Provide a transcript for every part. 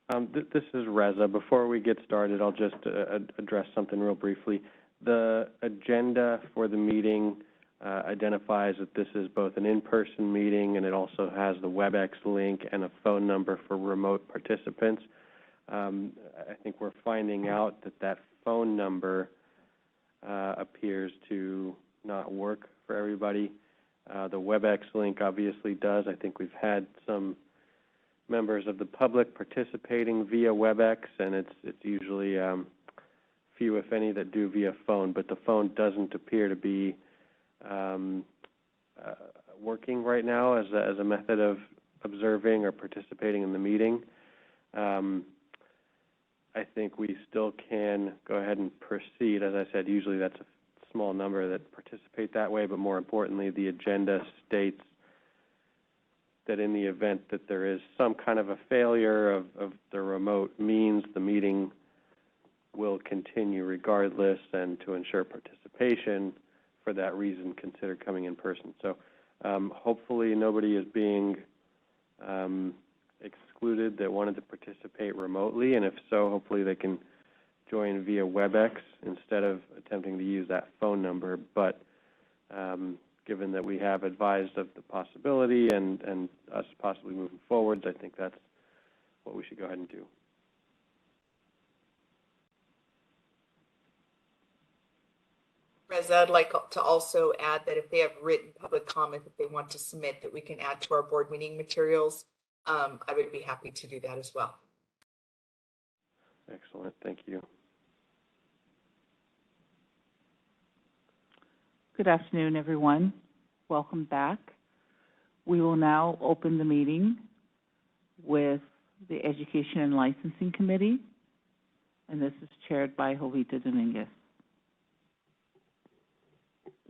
This is Reza. Before we get started, I'll just address something real briefly. The agenda for the meeting identifies that this is both an in-person meeting, and it also has the WebEx link and a phone number for remote participants. I think we're finding out that that phone number appears to not work for everybody. The WebEx link obviously does. I think we've had some members of the public participating via WebEx, and it's usually few, if any, that do via phone, but the phone doesn't appear to be working right now as a method of observing or participating in the meeting. I think we still can go ahead and proceed. As I said, usually that's a small number that participate that way, but more importantly, the agenda states that in the event that there is some kind of a failure of the remote means, the meeting will continue regardless, and to ensure participation, for that reason, consider coming in person. So hopefully nobody is being excluded that wanted to participate remotely, and if so, hopefully they can join via WebEx instead of attempting to use that phone number. But given that we have advised of the possibility and us possibly moving forward, I think that's what we should go ahead and do. Reza, I'd like to also add that if they have written public comment that they want to submit that we can add to our board meeting materials, I would be happy to do that as well. Excellent, thank you. Good afternoon, everyone. Welcome back. We will now open the meeting with the Education and Licensing Committee, and this is chaired by Jovita Dominguez.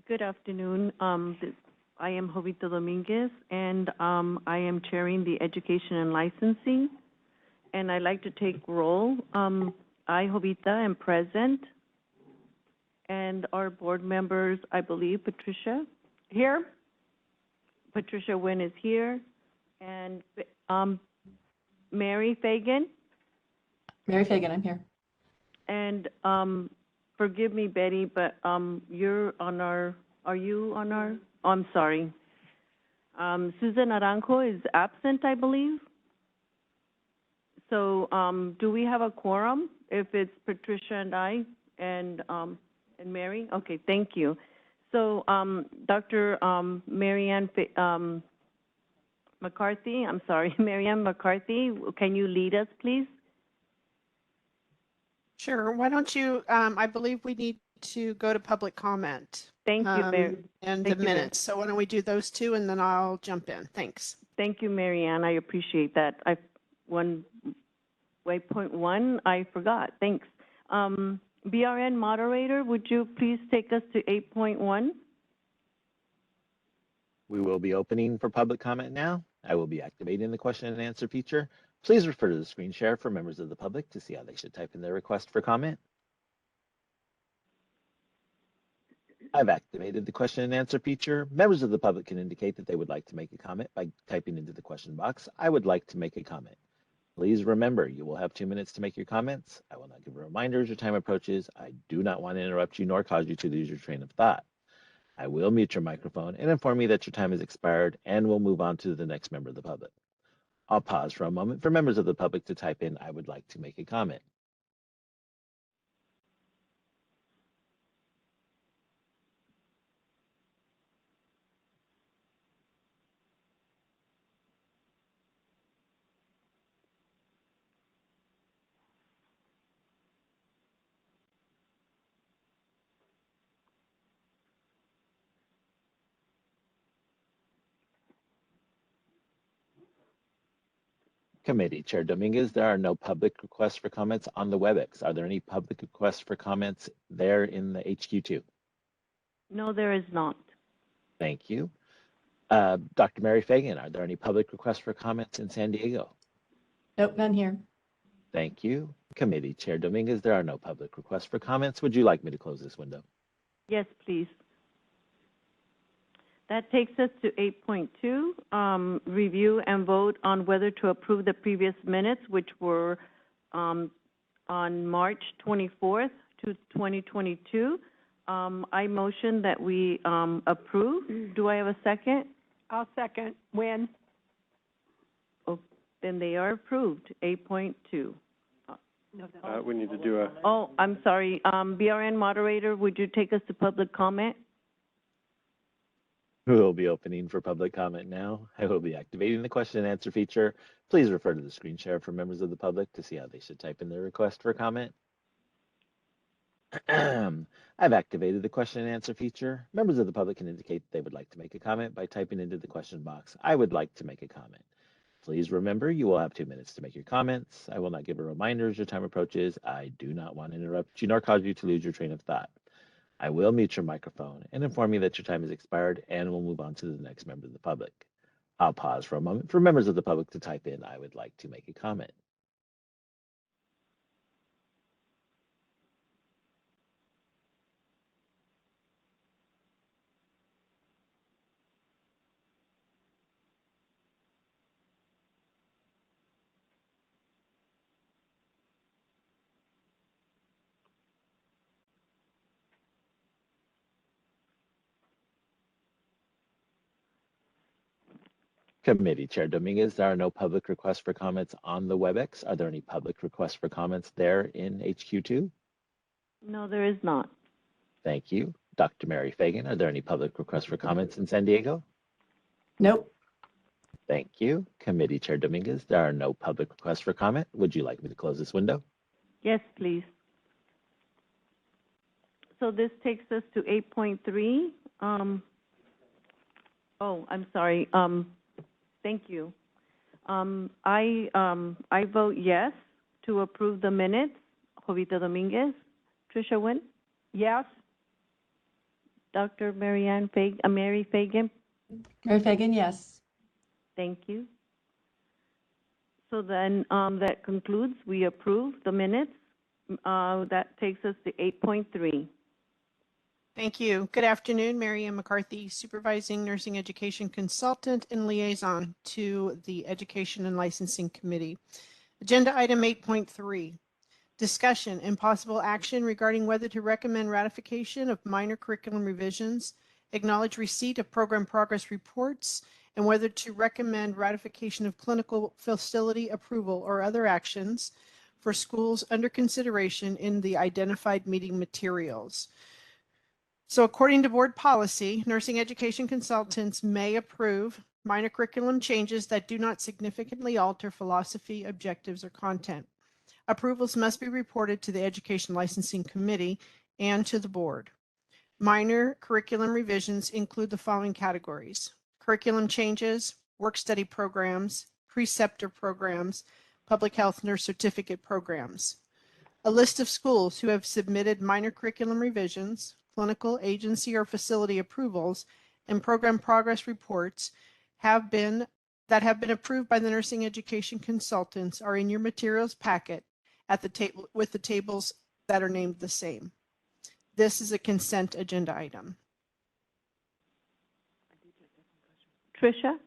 Good afternoon. I am Jovita Dominguez, and I am chairing the Education and Licensing, and I'd like to take roll. I, Jovita, am present, and our board members, I believe, Patricia, here. Patricia Nguyen is here, and Mary Fagan. Mary Fagan, I'm here. And forgive me, Betty, but you're on our, are you on our, oh, I'm sorry. Susan Aranjo is absent, I believe. So do we have a quorum if it's Patricia and I and Mary? Okay, thank you. So Dr. Marianne McCarthy, I'm sorry, Marianne McCarthy, can you lead us, please? Sure. Why don't you, I believe we need to go to public comment. Thank you, Mary. And the minutes. So why don't we do those two, and then I'll jump in. Thanks. Thank you, Marianne. I appreciate that. Waypoint 1, I forgot. Thanks. BRN moderator, would you please take us to 8.1? We will be opening for public comment now. I will be activating the question and answer feature. Please refer to the screen share for members of the public to see how they should type in their request for comment. I've activated the question and answer feature. Members of the public can indicate that they would like to make a comment by typing into the question box, "I would like to make a comment." Please remember, you will have 2 minutes to make your comments. I will not give a reminder as your time approaches. I do not want to interrupt you nor cause you to lose your train of thought. I will mute your microphone and inform you that your time has expired, and we'll move on to the next member of the public. I'll pause for a moment for members of the public to type in, "I would like to make a comment." Committee Chair Dominguez, there are no public requests for comments on the WebEx. Are there any public requests for comments there in the HQ2? No, there is not. Thank you. Dr. Mary Fagan, are there any public requests for comments in San Diego? Nope, none here. Thank you. Committee Chair Dominguez, there are no public requests for comments. Would you like me to close this window? Yes, please. That takes us to 8.2, review and vote on whether to approve the previous minutes, which were on March 24th to 2022. I motion that we approve. Do I have a second? I'll second. When? Oh, then they are approved. 8.2. We need to do a, Oh, I'm sorry. BRN moderator, would you take us to public comment? We will be opening for public comment now. I will be activating the question and answer feature. Please refer to the screen share for members of the public to see how they should type in their request for comment. I've activated the question and answer feature. Members of the public can indicate they would like to make a comment by typing into the question box, "I would like to make a comment." Please remember, you will have 2 minutes to make your comments. I will not give a reminder as your time approaches. I do not want to interrupt you nor cause you to lose your train of thought. I will mute your microphone and inform you that your time has expired, and we'll move on to the next member of the public. I'll pause for a moment for members of the public to type in, "I would like to make a comment." Committee Chair Dominguez, there are no public requests for comments on the WebEx. Are there any public requests for comments there in HQ2? No, there is not. Thank you. Dr. Mary Fagan, are there any public requests for comments in San Diego? Nope. Thank you. Committee Chair Dominguez, there are no public requests for comment. Would you like me to close this window? Yes, please. So this takes us to 8.3. Oh, I'm sorry. Thank you. I vote yes to approve the minutes. Jovita Dominguez. Tricia Wynn. Yes. Dr. Mary Fagan. Mary Fagan, yes. Thank you. So then that concludes. We approve the minutes. That takes us to 8.3. Thank you. Good afternoon, Mary Ann McCarthy, Supervising Nursing Education Consultant and Liaison to the Education and Licensing Committee. Agenda item 8.3, discussion and possible action regarding whether to recommend ratification of minor curriculum revisions, acknowledge receipt of program progress reports, and whether to recommend ratification of clinical facility approval or other actions for schools under consideration in the identified meeting materials. So according to board policy, nursing education consultants may approve minor curriculum changes that do not significantly alter philosophy, objectives, or content. Approvals must be reported to the Education Licensing Committee and to the board. Minor curriculum revisions include the following categories: curriculum changes, work study programs, preceptor programs, public health nurse certificate programs. A list of schools who have submitted minor curriculum revisions, clinical, agency, or facility approvals, and program progress reports have been approved by the nursing education consultants are in your materials packet at the table with the tables that are named the same. This is a consent agenda item. Tricia?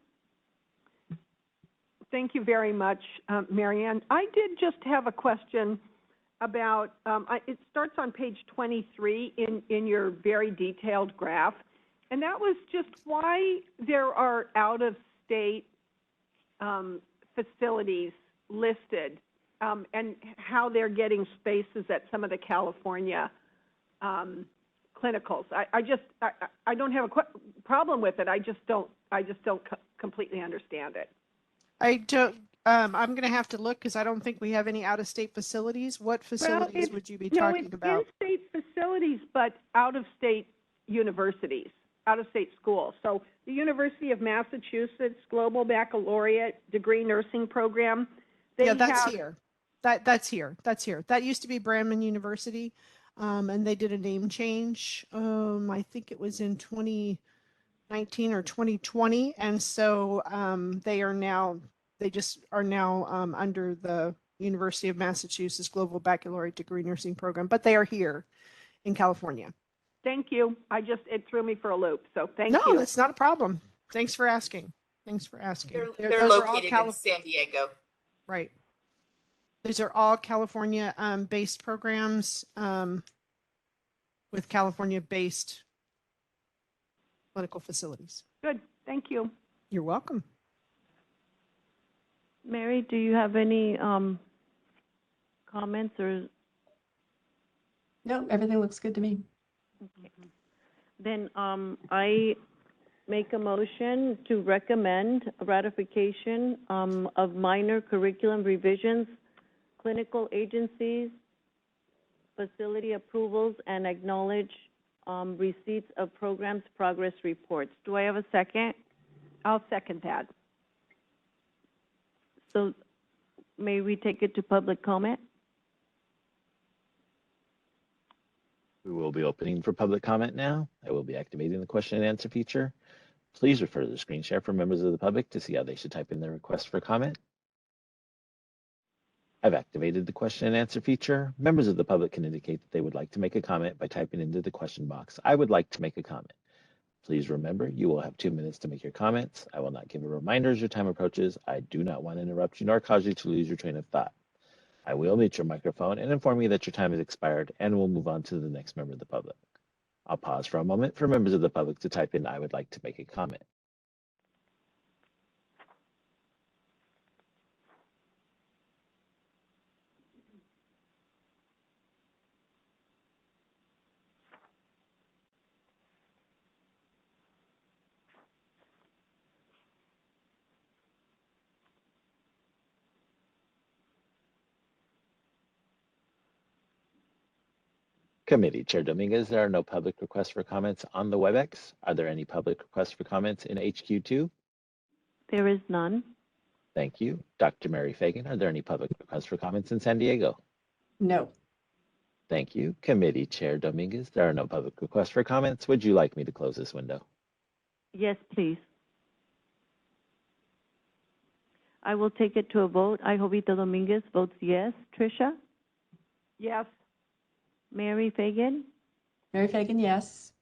Thank you very much, Mary Ann. I did just have a question about, it starts on page 23 in your very detailed graph, and that was just why there are out-of-state facilities listed and how they're getting spaces at some of the California clinicals. I don't have a problem with it. I just don't completely understand it. I'm going to have to look because I don't think we have any out-of-state facilities. What facilities would you be talking about? In-state facilities, but out-of-state universities, out-of-state schools. So the University of Massachusetts Global Baccalaureate Degree Nursing Program. That's here. That's here. That used to be Brandman University, and they did a name change. I think it was in 2019 or 2020, and so they are now under the University of Massachusetts Global Baccalaureate Degree Nursing Program, but they are here in California. Thank you. It threw me for a loop, so thank No, you. that's not a problem. Thanks for asking. Thanks for asking. They're Those are all located in San Diego. Right. These are all California based programs with California based clinical facilities. Good, thank you. You're welcome. Mary, do you have any comments or? No, everything looks good to me. Then I make a motion to recommend ratification of minor curriculum revisions, clinical agencies, facility approvals, and acknowledge receipts of programs progress reports. Do I have a second? I'll second that. So may we take it to public comment? We will be opening for public comment now. I will be activating the question and answer feature. Please refer to the screen share for members of the public to see how they should type in their request for comment. I've activated the question and answer feature. Members of the public can indicate that they would like to make a comment by typing into the question box, "I would like to make a comment." Please remember, you will have 2 minutes to make your comments. I will not give a reminder as your time approaches. I do not want to interrupt you nor cause you to lose your train of thought. I will mute your microphone and inform you that your time has expired, and we'll move on to the next member of the public. I'll pause for a moment for members of the public to type in, "I would like to make a comment." Committee Chair Dominguez, there are no public requests for comments on the WebEx. Are there any public requests for comments in HQ2? There is none. Thank you. Dr. Mary Fagan, are there any public requests for comments in San Diego? No. Thank you. Committee Chair Dominguez, there are no public requests for comments. Would you like me to close this window? Yes, please. I will take it to a vote. I, Jovita Dominguez, votes yes. Tricia? Yes, Mary Fagan? Mary Fagan, yes.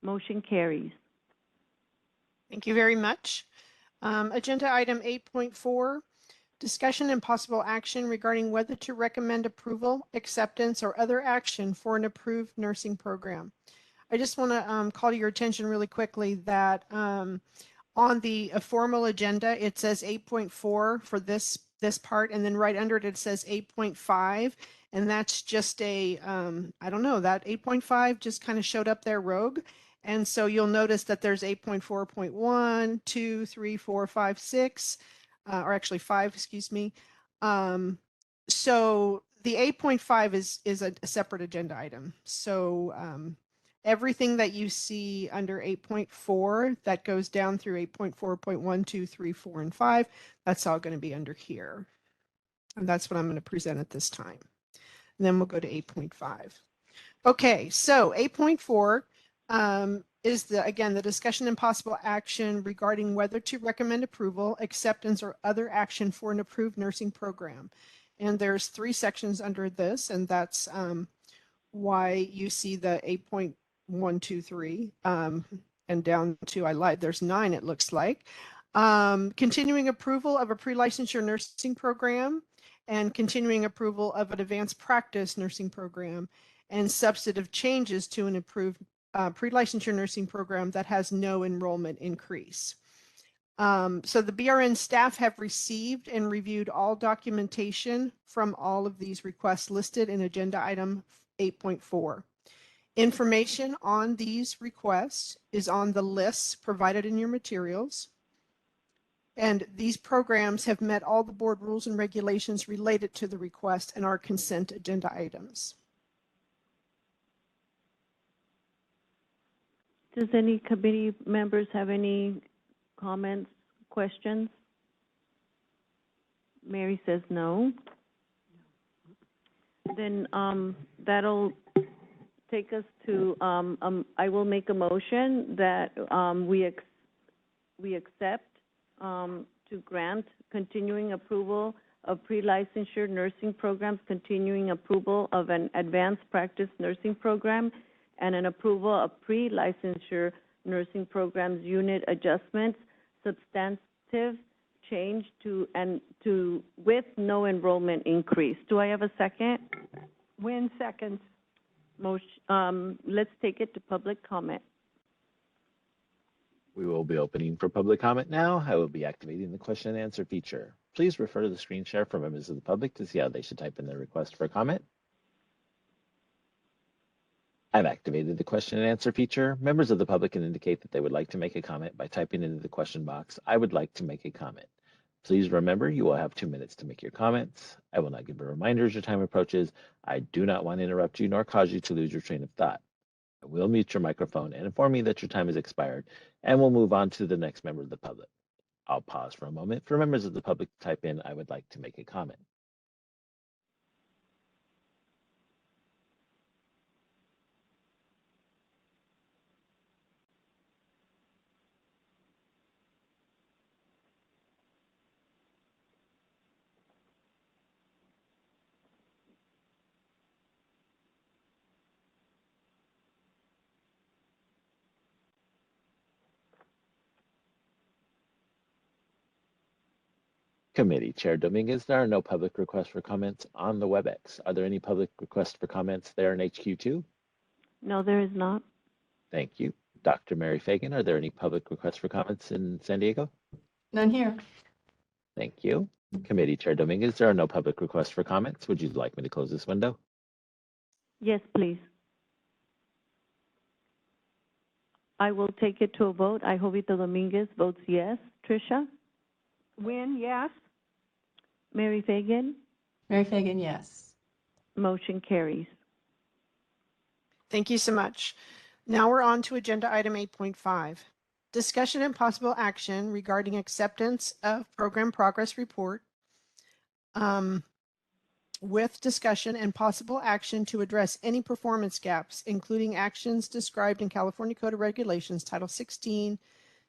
Motion carries. Thank you very much. Agenda item 8.4, discussion and possible action regarding whether to recommend approval, acceptance, or other action for an approved nursing program. I just want to call to your attention really quickly that on the formal agenda, it says 8.4 for this part, and then right under it, it says 8.5. And that's just a, I don't know, that 8.5 just kind of showed up there rogue. And so you'll notice that there's 8.4.1, 2, 3, 4, 5, 6, or actually 5, excuse me. So the 8.5 is a separate agenda item. So everything that you see under 8.4 that goes down through 8.4.1, 2, 3, 4, and 5, that's all going to be under here. And that's what I'm going to present at this time. And then we'll go to 8.5. Okay, so 8.4 is the discussion and possible action regarding whether to recommend approval, acceptance, or other action for an approved nursing program. And there's 3 sections under this, and that's why you see the 8.123 and down to, I lied, there's 9 it looks like. Continuing approval of a pre-licensure nursing program, and continuing approval of an advanced practice nursing program, and substantive changes to an approved pre-licensure nursing program that has no enrollment increase. So the BRN staff have received and reviewed all documentation from all of these requests listed in agenda item 8.4. Information on these requests is on the lists provided in your materials. And these programs have met all the board rules and regulations related to the request and are consent agenda items. Does any committee members have any comments, questions? Mary says no. Then that'll take us to, I will make a motion that we accept to grant continuing approval of pre-licensure nursing programs, continuing approval of an advanced practice nursing program, and an approval of pre-licensure nursing programs unit adjustments, substantive change with no enrollment increase. Do I have a second? Win seconds. Motion, let's take it to public comment. We will be opening for public comment now. I will be activating the question and answer feature. Please refer to the screen share for members of the public to see how they should type in their request for comment. I've activated the question and answer feature. Members of the public can indicate that they would like to make a comment by typing into the question box, "I would like to make a comment." Please remember, you will have 2 minutes to make your comments. I will not give a reminder as your time approaches. I do not want to interrupt you nor cause you to lose your train of thought. I will mute your microphone and inform you that your time has expired, and we'll move on to the next member of the public. I'll pause for a moment for members of the public to type in, "I would like to make a comment." Committee Chair Dominguez, there are no public requests for comments on the WebEx. Are there any public requests for comments there in HQ2? No, there is not. Thank you. Dr. Mary Fagan, are there any public requests for comments in San Diego? None here. Thank you. Committee Chair Dominguez, there are no public requests for comments. Would you like me to close this window? Yes, please. I will take it to a vote. I, Jovita Dominguez, votes yes. Tricia? Win, yes. Mary Fagan? Mary Fagan, yes. Motion carries. Thank you so much. Now we're on to agenda item 8.5. Discussion and possible action regarding acceptance of program progress report with discussion and possible action to address any performance gaps, including actions described in California Code of Regulations, Title 16,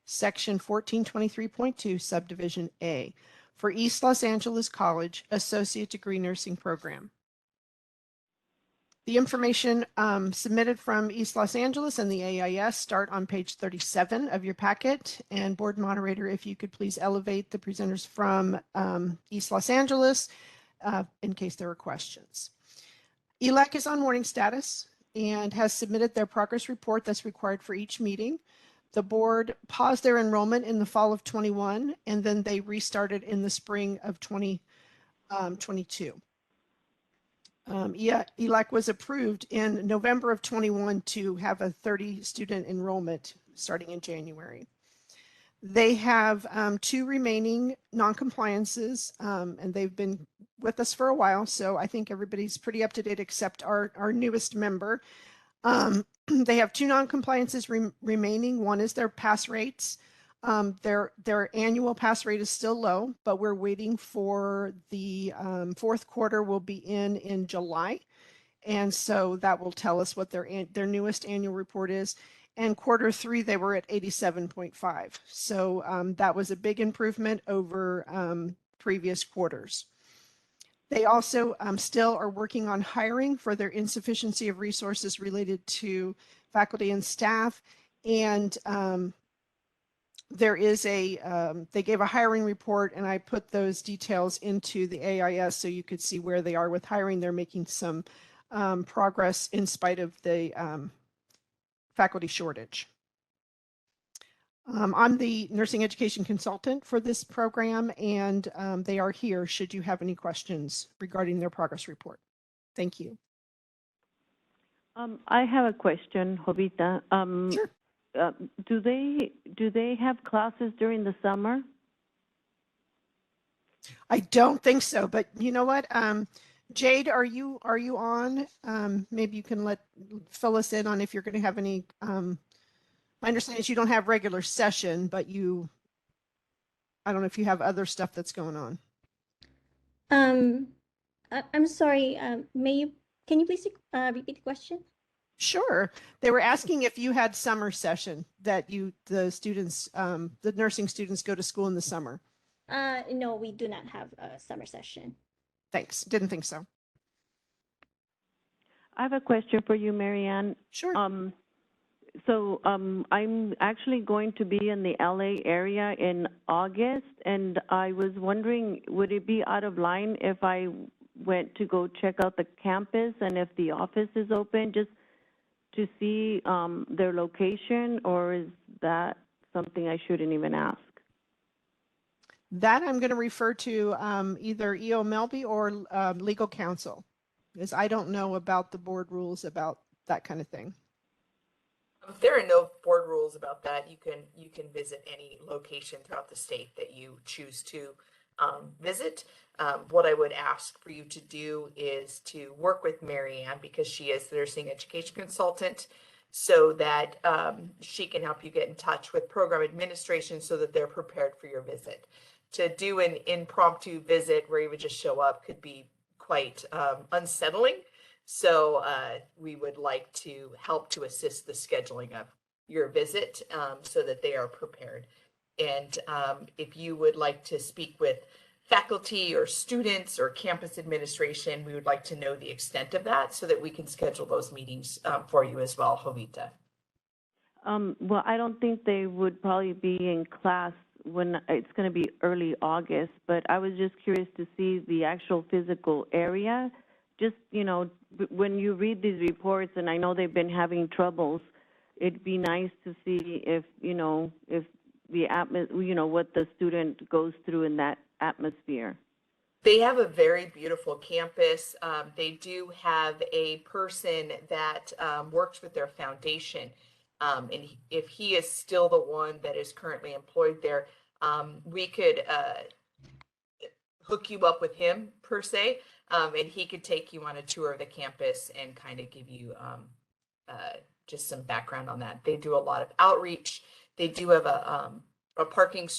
Section 1423.2, Subdivision A, for East Los Angeles College Associate Degree Nursing Program. The information submitted from East Los Angeles and the AIS start on page 37 of your packet. And board moderator, if you could please elevate the presenters from East Los Angeles in case there are questions. ELAC is on warning status and has submitted their progress report that's required for each meeting. The board paused their enrollment in the fall of 21, and then they restarted in the spring of 2022. ELAC was approved in November of 21 to have a 30 student enrollment starting in January. They have 2 remaining non-compliances, and they've been with us for a while, so I think everybody's pretty up to date except our newest member. They have 2 non-compliances remaining. One is their pass rates. Their annual pass rate is still low, but we're waiting for the 4th quarter will be in July. And so that will tell us what their newest annual report is. And quarter 3, they were at 87.5. So that was a big improvement over previous quarters. They also still are working on hiring for their insufficiency of resources related to faculty and staff. And there is they gave a hiring report, and I put those details into the AIS so you could see where they are with hiring. They're making some progress in spite of the faculty shortage. I'm the nursing education consultant for this program, and they are here should you have any questions regarding their progress report. Thank you. I have a question, Jovita. Sure. Do they have classes during the summer? I don't think so, but you know what? Jade, are you on? Maybe you can fill us in on if you're going to have any. My understanding is you don't have regular session, but I don't know if you have other stuff that's going on. I'm sorry. Can you please repeat the question? Sure. They were asking if you had summer session that the nursing students go to school in the summer. No, we do not have a summer session. Thanks. Didn't think so. I have a question for you, Marianne. Sure. I'm actually going to be in the LA area in August, and I was wondering, would it be out of line if I went to go check out the campus and if the office is open, just to see their location, or is that something I shouldn't even ask? That I'm going to refer to either EO Melby or legal counsel, because I don't know about the board rules about that kind of thing. There are no board rules about that. You can visit any location throughout the state that you choose to visit. What I would ask for you to do is to work with Marianne, because she is the nursing education consultant, so that she can help you get in touch with program administration so that they're prepared for your visit. To do an impromptu visit where you would just show up could be quite unsettling. So we would like to help to assist the scheduling of your visit so that they are prepared. And if you would like to speak with faculty or students or campus administration, we would like to know the extent of that so that we can schedule those meetings for you as well, Jovita. Well, I don't think they would probably be in class when it's going to be early August, but I was just curious to see the actual physical area. Just, you know, when you read these reports, and I know they've been having troubles, it'd be nice to see if, you know, if the what the student goes through in that atmosphere. They have a very beautiful campus. They do have a person that works with their foundation. And if he is still the one that is currently employed there, we could hook you up with him per se, and he could take you on a tour of the campus and kind of give you just some background on that. They do a lot of outreach. They do have a parking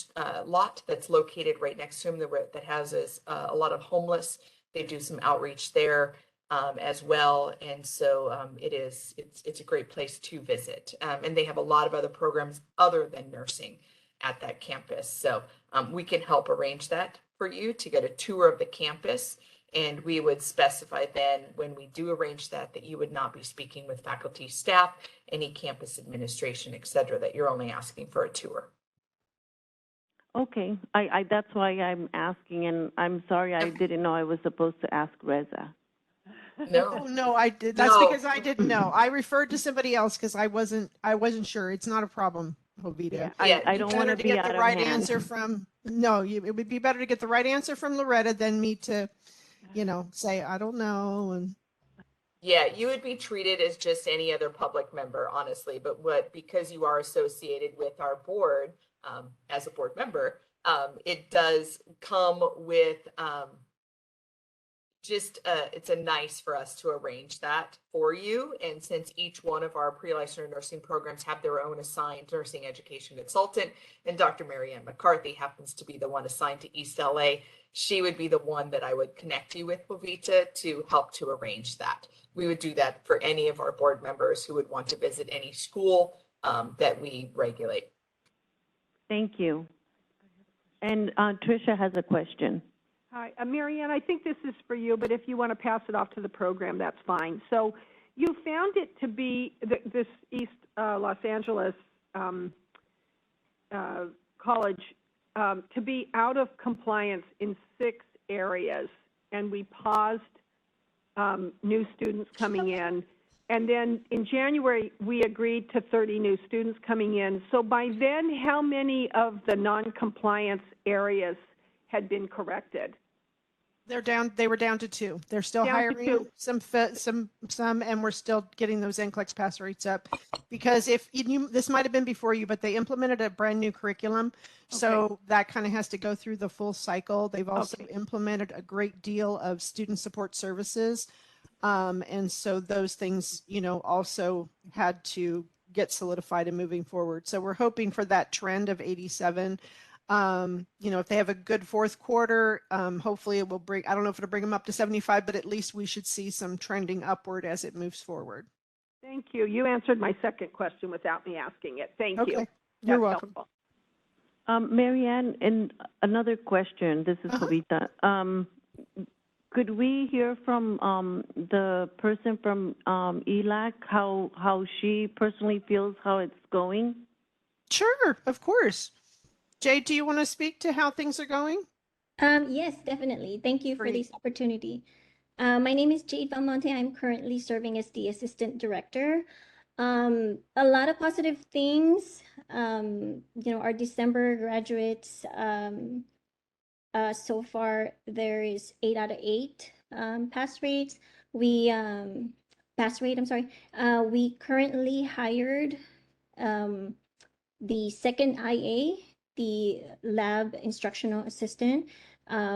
lot that's located right next to him that houses a lot of homeless. They do some outreach there as well, and so it's a great place to visit. And they have a lot of other programs other than nursing at that campus. So we can help arrange that for you to get a tour of the campus. And we would specify then when we do arrange that you would not be speaking with faculty, staff, any campus administration, et cetera, that you're only asking for a tour. Okay, that's why I'm asking, and I'm sorry I didn't know I was supposed to ask Reza. No, No, I did. That's No. because I didn't know. I referred to somebody else because I wasn't sure. It's not a problem, Jovita. Yeah, Yeah, I don't want to be out of hand. Answer from, no, it would be better to get the right answer from Loretta than me to, you know, say, I don't know. And yeah, you would be treated as just any other public member, honestly. But because you are associated with our board as a board member, it does come with it's a nice for us to arrange that for you. And since each one of our pre-licensure nursing programs have their own assigned nursing education consultant, and Dr. Marianne McCarthy happens to be the one assigned to East LA, she would be the one that I would connect you with, Jovita, to help to arrange that. We would do that for any of our board members who would want to visit any school that we regulate. Thank you. And Tricia has a question. Hi, Marianne, I think this is for you, but if you want to pass it off to the program, that's fine. So you found it to be, this East Los Angeles college to be out of compliance in 6 areas, and we paused new students coming in. And then in January, we agreed to 30 new students coming in. So by then, how many of the non-compliance areas had been corrected? they were down to 2. They're still Down to hiring 2. some, and we're still getting those Nclex pass rates up. Because this might have been before you, but they implemented a brand new curriculum. So that kind of has to go through the full cycle. They've also implemented a great deal of student support services. And so those things, you know, also had to get solidified and moving forward. So we're hoping for that trend of 87. You know, if they have a good 4th quarter, hopefully it will bring, I don't know if it'll bring them up to 75, but at least we should see some trending upward as it moves forward. Thank you. You answered my second question without me asking it. Thank you. You're That's welcome. helpful. Marianne, and another question, this is Jovita. Could we hear from the person from ELAC, how she personally feels how it's going? Sure, of course. Jade, do you want to speak to how things are going? Yes, definitely. Thank you for Great. this opportunity. My name is Jade Belmonte. I'm currently serving as the assistant director. A lot of positive things. Our December graduates, so far there is 8 out of 8 pass rates. Pass rate, I'm sorry. We currently hired the second IA, the lab instructional assistant,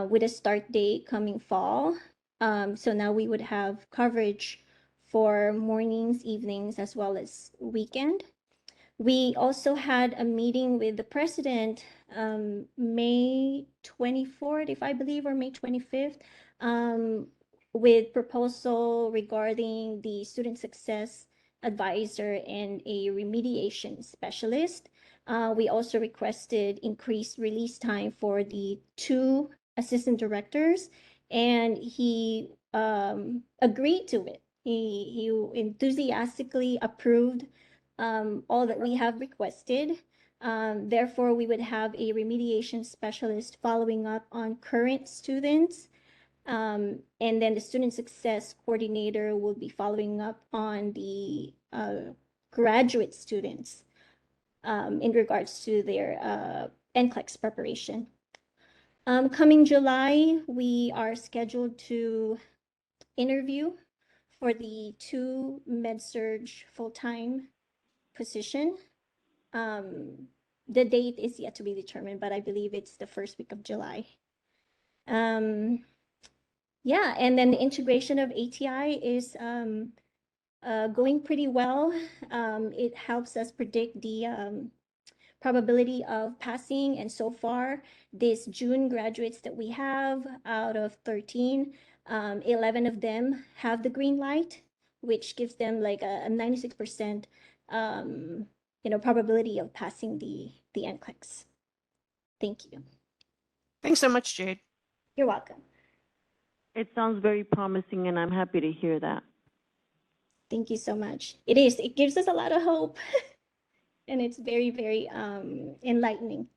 with a start date coming fall. So now we would have coverage for mornings, evenings, as well as weekend. We also had a meeting with the president May 24th, if I believe, or May 25th, with proposal regarding the student success advisor and a remediation specialist. We also requested increased release time for the 2 assistant directors, and he agreed to it. He enthusiastically approved all that we have requested. Therefore, we would have a remediation specialist following up on current students. And then the student success coordinator will be following up on the graduate students in regards to their Nclex preparation. Coming July, we are scheduled to interview for the 2 med-surg full-time position. The date is yet to be determined, but I believe it's the first week of July. Yeah, and then the integration of ATI is going pretty well. It helps us predict the probability of passing, and so far, this June graduates that we have, out of 13, 11 of them have the green light, which gives them like a 96% probability of passing the Nclex. Thank you. Thanks so much, Jade. You're welcome. It sounds very promising, and I'm happy to hear that. Thank you so much. It is. It gives us a lot of hope, and it's very, very enlightening.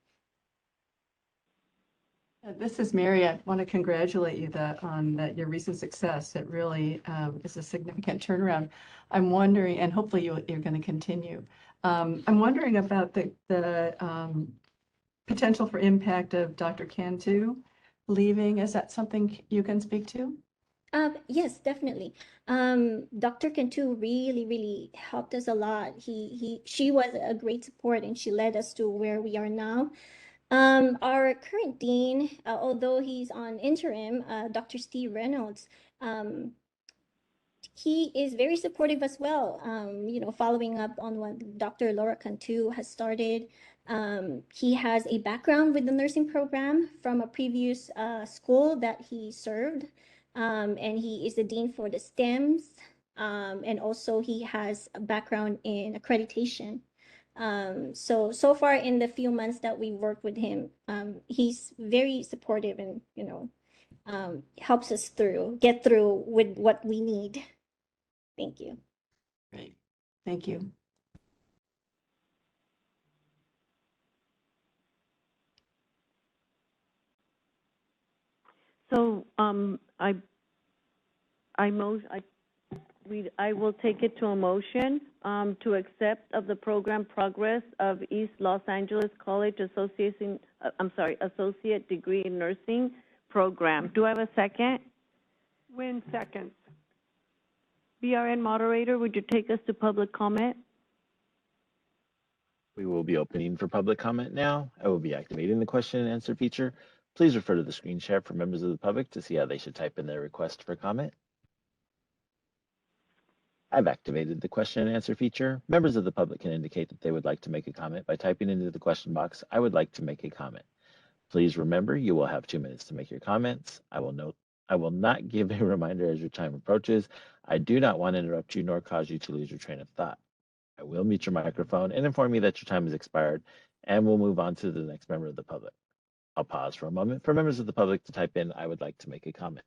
This is Mary. I want to congratulate you on your recent success. It really is a significant turnaround. I'm wondering, and hopefully you're going to continue. I'm wondering about the potential for impact of Dr. Cantu leaving. Is that something you can speak to? Yes, definitely. Dr. Cantu really, really helped us a lot. She was a great support, and she led us to where we are now. Our current dean, although he's on interim, Dr. Steve Reynolds, he is very supportive as well. Following up on what Dr. Laura Cantu has started. He has a background with the nursing program from a previous school that he served, and he is the dean for the STEMs, and also he has a background in accreditation. So far in the few months that we worked with him, he's very supportive and, helps us get through with what we need. Thank you. Great. Thank you. So I will take it to a motion to accept of the program progress of East Los Angeles College Associate Degree in Nursing program. Do I have a second? Win seconds. BRN moderator, would you take us to public comment? We will be opening for public comment now. I will be activating the question and answer feature. Please refer to the screen share for members of the public to see how they should type in their request for comment. I've activated the question and answer feature. Members of the public can indicate that they would like to make a comment by typing into the question box, "I would like to make a comment." Please remember, you will have 2 minutes to make your comments. I will not give a reminder as your time approaches. I do not want to interrupt you nor cause you to lose your train of thought. I will mute your microphone and inform you that your time has expired, and we'll move on to the next member of the public. I'll pause for a moment for members of the public to type in, "I would like to make a comment."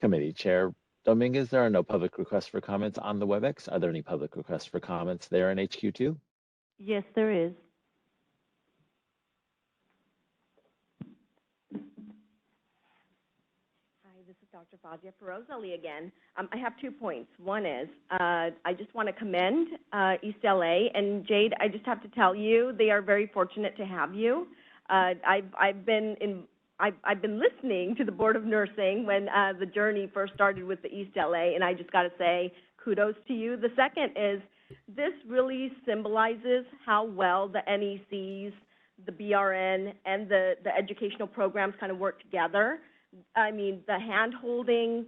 Committee Chair Dominguez, there are no public requests for comments on the WebEx. Are there any public requests for comments there in HQ2? Yes, there is. Hi, this is Dr. Fazia Perozali again. I have 2 points. One is, I just want to commend East LA, and Jade, I just have to tell you, they are very fortunate to have you. I've been listening to the Board of Nursing when the journey first started with the East LA, and I just got to say kudos to you. The second is, this really symbolizes how well the NECs, the BRN, and the educational programs kind of work together. I mean, the hand-holding,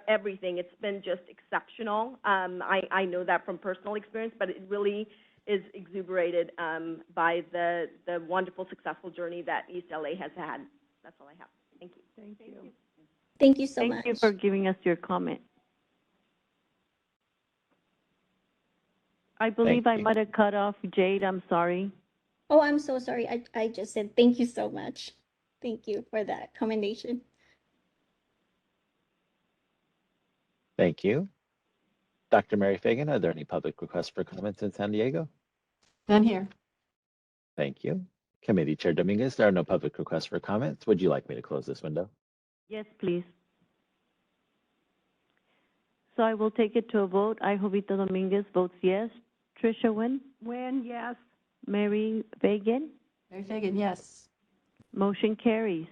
everything, it's been just exceptional. I know that from personal experience, but it really is exuberated by the wonderful, successful journey that East LA has had. That's all I have. Thank you. Thank you. Thank you so much. Thank you for giving us your comment. I believe Thank I you. might have cut off Jade. I'm sorry. Oh, I'm so sorry. I just said thank you so much. Thank you for that commendation. Thank you. Dr. Mary Fagan, are there any public requests for comments in San Diego? None here. Thank you. Committee Chair Dominguez, there are no public requests for comments. Would you like me to close this window? Yes, please. So I will take it to a vote. I, Jovita Dominguez, votes yes. Tricia Nguyen? Nguyen, yes. Mary Fagan? Mary Fagan, yes. Motion carries.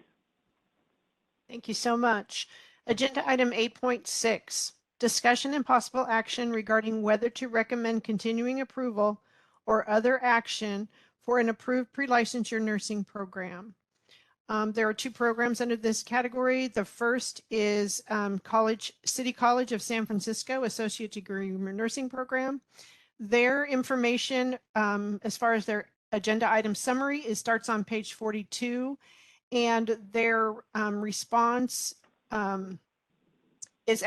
Thank you so much. Agenda item 8.6, discussion and possible action regarding whether to recommend continuing approval or other action for an approved pre-licensure nursing program. There are 2 programs under this category. The first is City College of San Francisco Associate Degree Nursing Program. Their information, as far as their agenda item summary, starts on page 42, and their response is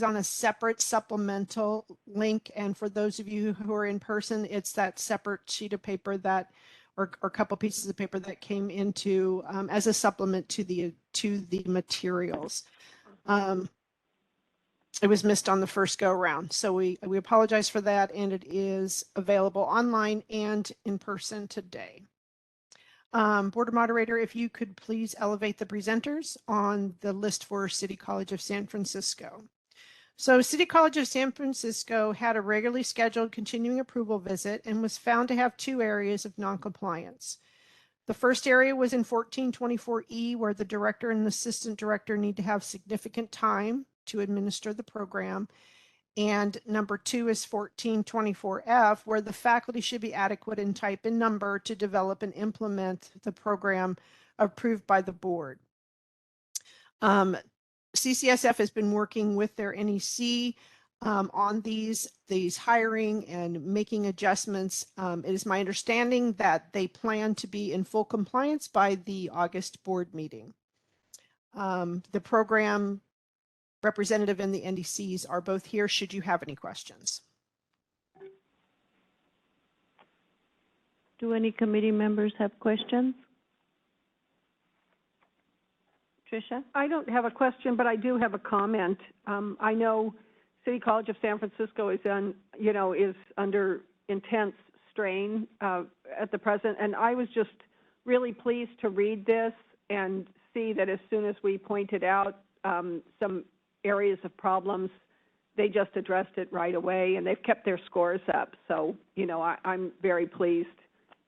on a separate supplemental link. And for those of you who are in person, it's that separate sheet of paper that, or a couple pieces of paper that came into as a supplement to the materials. It was missed on the first go around, so we apologize for that, and it is available online and in person today. Board Moderator, if you could please elevate the presenters on the list for City College of San Francisco. So City College of San Francisco had a regularly scheduled continuing approval visit and was found to have 2 areas of noncompliance. The first area was in 1424E, where the director and assistant director need to have significant time to administer the program. And number 2 is 1424F, where the faculty should be adequate in type and number to develop and implement the program approved by the board. CCSF has been working with their NEC on these hiring and making adjustments. It is my understanding that they plan to be in full compliance by the August board meeting. The program representative and the NDCs are both here should you have any questions. Do any committee members have questions? Tricia? I don't have a question, but I do have a comment. I know City College of San Francisco is under intense strain at the present, and I was just really pleased to read this and see that as soon as we pointed out some areas of problems, they just addressed it right away, and they've kept their scores up. So, I'm very pleased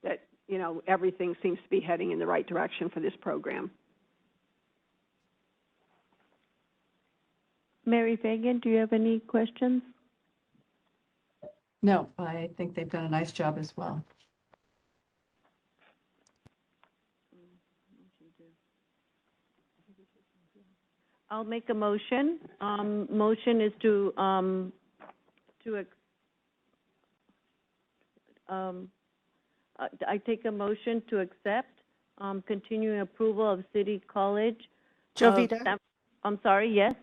that, everything seems to be heading in the right direction for this program. Mary Fagan, do you have any questions? No, I think they've done a nice job as well. I'll make a motion. Motion is to I take a motion to accept continuing approval of City College. Jovita? I'm sorry, yes?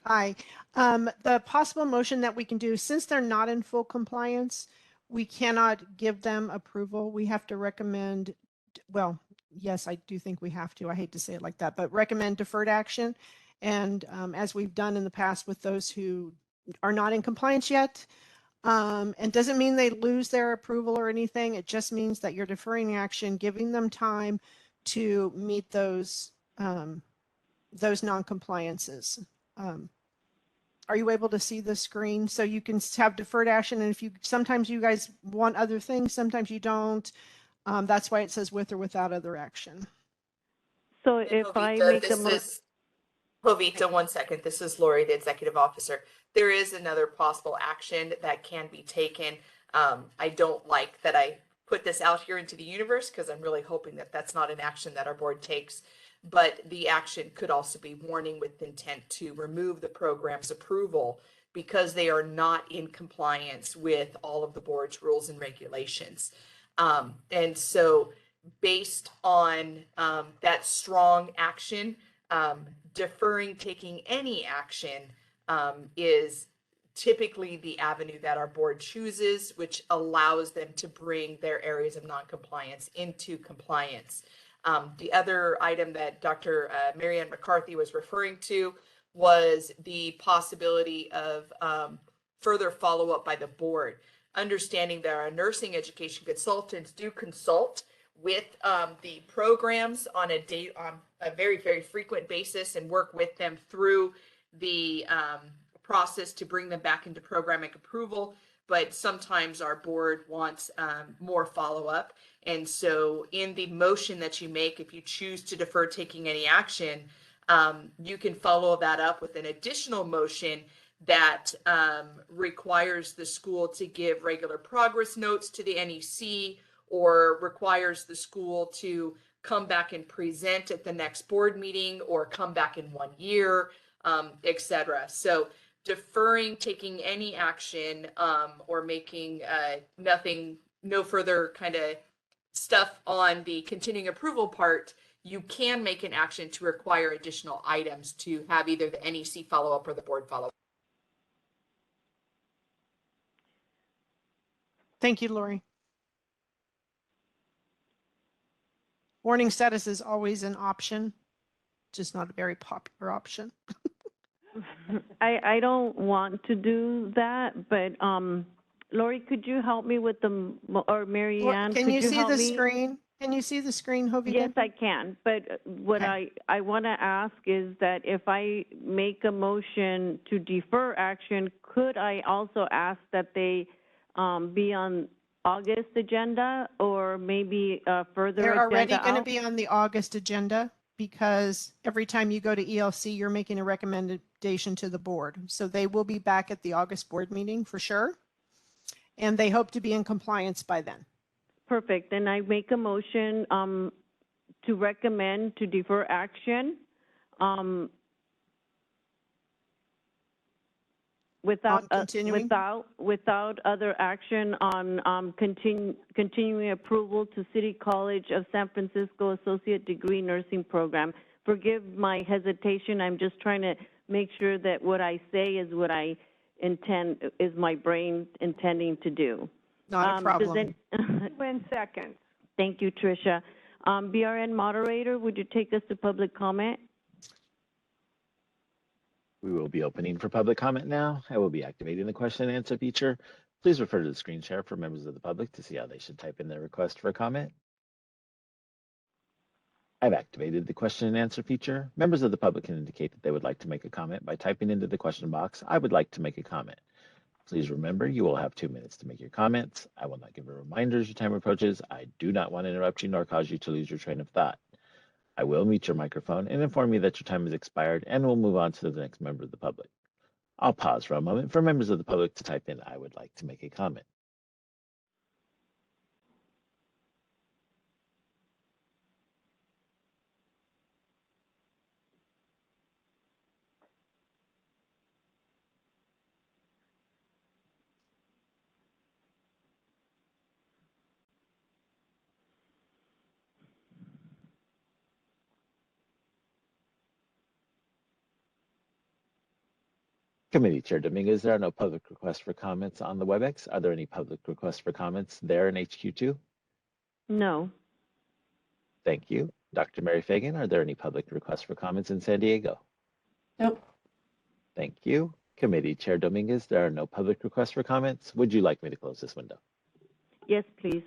Hi. The possible motion that we can do, since they're not in full compliance, we cannot give them approval. We have to recommend, well, yes, I do think we have to. I hate to say it like that, but recommend deferred action. And as we've done in the past with those who are not in compliance yet, and doesn't mean they lose their approval or anything. It just means that you're deferring action, giving them time to meet those non-compliances. Are you able to see the screen? So you can have deferred action, and if you sometimes you guys want other things, sometimes you don't. That's why it says with or without other action. So And if I Jovita, make a this is Jovita, 1 second. This is Lori, the executive officer. There is another possible action that can be taken. I don't like that I put this out here into the universe because I'm really hoping that that's not an action that our board takes. But the action could also be warning with intent to remove the program's approval because they are not in compliance with all of the board's rules and regulations. And so based on that strong action, deferring taking any action is typically the avenue that our board chooses, which allows them to bring their areas of noncompliance into compliance. The other item that Dr. Mary Ann McCarthy was referring to was the possibility of further follow-up by the board, understanding that our nursing education consultants do consult with the programs on a very, very frequent basis and work with them through the process to bring them back into programming approval. But sometimes our board wants more follow-up. And so in the motion that you make, if you choose to defer taking any action, you can follow that up with an additional motion that requires the school to give regular progress notes to the NEC or requires the school to come back and present at the next board meeting or come back in 1 year, et cetera. So deferring taking any action or making no further kind of stuff on the continuing approval part, you can make an action to require additional items to have either the NEC follow up or the board follow up. Thank you, Lori. Warning status is always an option, just not a very popular option. I don't want to do that, but Lori, could you help me with or Mary Ann, Can could you see help the me? screen? Can you see the screen, Jovita? Yes, I can. But what Okay. I want to ask is that if I make a motion to defer action, could I also ask that they be on August agenda or maybe further They're agenda already going to out? be on the August agenda because every time you go to ELC, you're making a recommendation to the board. So they will be back at the August board meeting for sure. And they hope to be in compliance by then. Perfect. Then I make a motion to recommend to defer action without continuing? without other action on continuing approval to City College of San Francisco Associate Degree Nursing Program. Forgive my hesitation. I'm just trying to make sure that what I say is what I intend, is my brain intending to do. Not a problem. 1 second. Thank you, Tricia. BRN moderator, would you take us to public comment? We will be opening for public comment now. I will be activating the question and answer feature. Please refer to the screen share for members of the public to see how they should type in their request for a comment. I've activated the question and answer feature. Members of the public can indicate that they would like to make a comment by typing into the question box, "I would like to make a comment." Please remember, you will have 2 minutes to make your comments. I will not give a reminder as your time approaches. I do not want to interrupt you nor cause you to lose your train of thought. I will mute your microphone and inform you that your time has expired, and we'll move on to the next member of the public. I'll pause for a moment for members of the public to type in, "I would like to make a comment." Committee Chair Dominguez, there are no public requests for comments on the WebEx. Are there any public requests for comments there in HQ2? No. Thank you. Dr. Mary Fagan, are there any public requests for comments in San Diego? Nope. Thank you. Committee Chair Dominguez, there are no public requests for comments. Would you like me to close this window? Yes, please.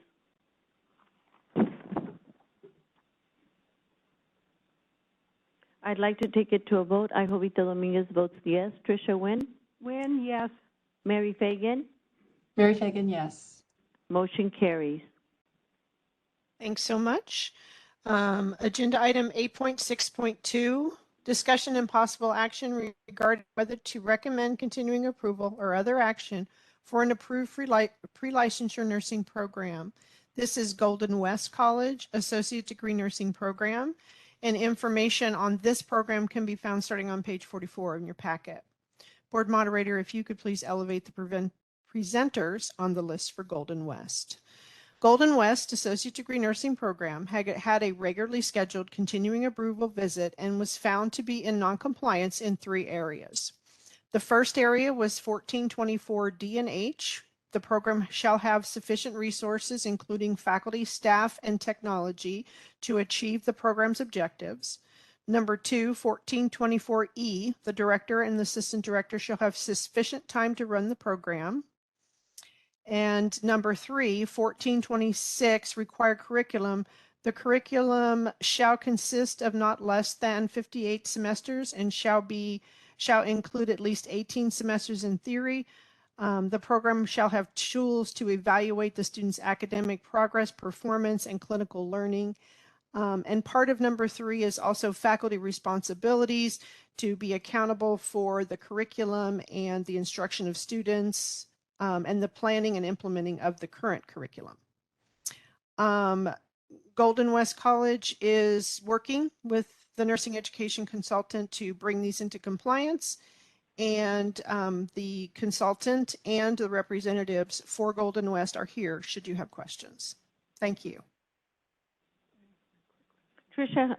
I'd like to take it to a vote. I, Jovita Dominguez, votes yes. Tricia Nguyen? Nguyen, yes. Mary Fagan? Mary Fagan, yes. Motion carries. Thanks so much. Agenda item 8.6.2, discussion and possible action regarding whether to recommend continuing approval or other action for an approved pre-licensure nursing program. This is Golden West College Associate Degree Nursing Program, and information on this program can be found starting on page 44 in your packet. Board moderator, if you could please elevate the presenters on the list for Golden West. Golden West Associate Degree Nursing Program had a regularly scheduled continuing approval visit and was found to be in noncompliance in 3 areas. The first area was 1424 D and H. The program shall have sufficient resources, including faculty, staff, and technology, to achieve the program's objectives. Number 2, 1424E, the director and the assistant director shall have sufficient time to run the program. And number 3, 1426, required curriculum. The curriculum shall consist of not less than 58 semesters and shall include at least 18 semesters in theory. The program shall have tools to evaluate the student's academic progress, performance, and clinical learning. And part of number 3 is also faculty responsibilities to be accountable for the curriculum and the instruction of students, and the planning and implementing of the current curriculum. Golden West College is working with the nursing education consultant to bring these into compliance, and the consultant and the representatives for Golden West are here should you have questions. Thank you. Tricia?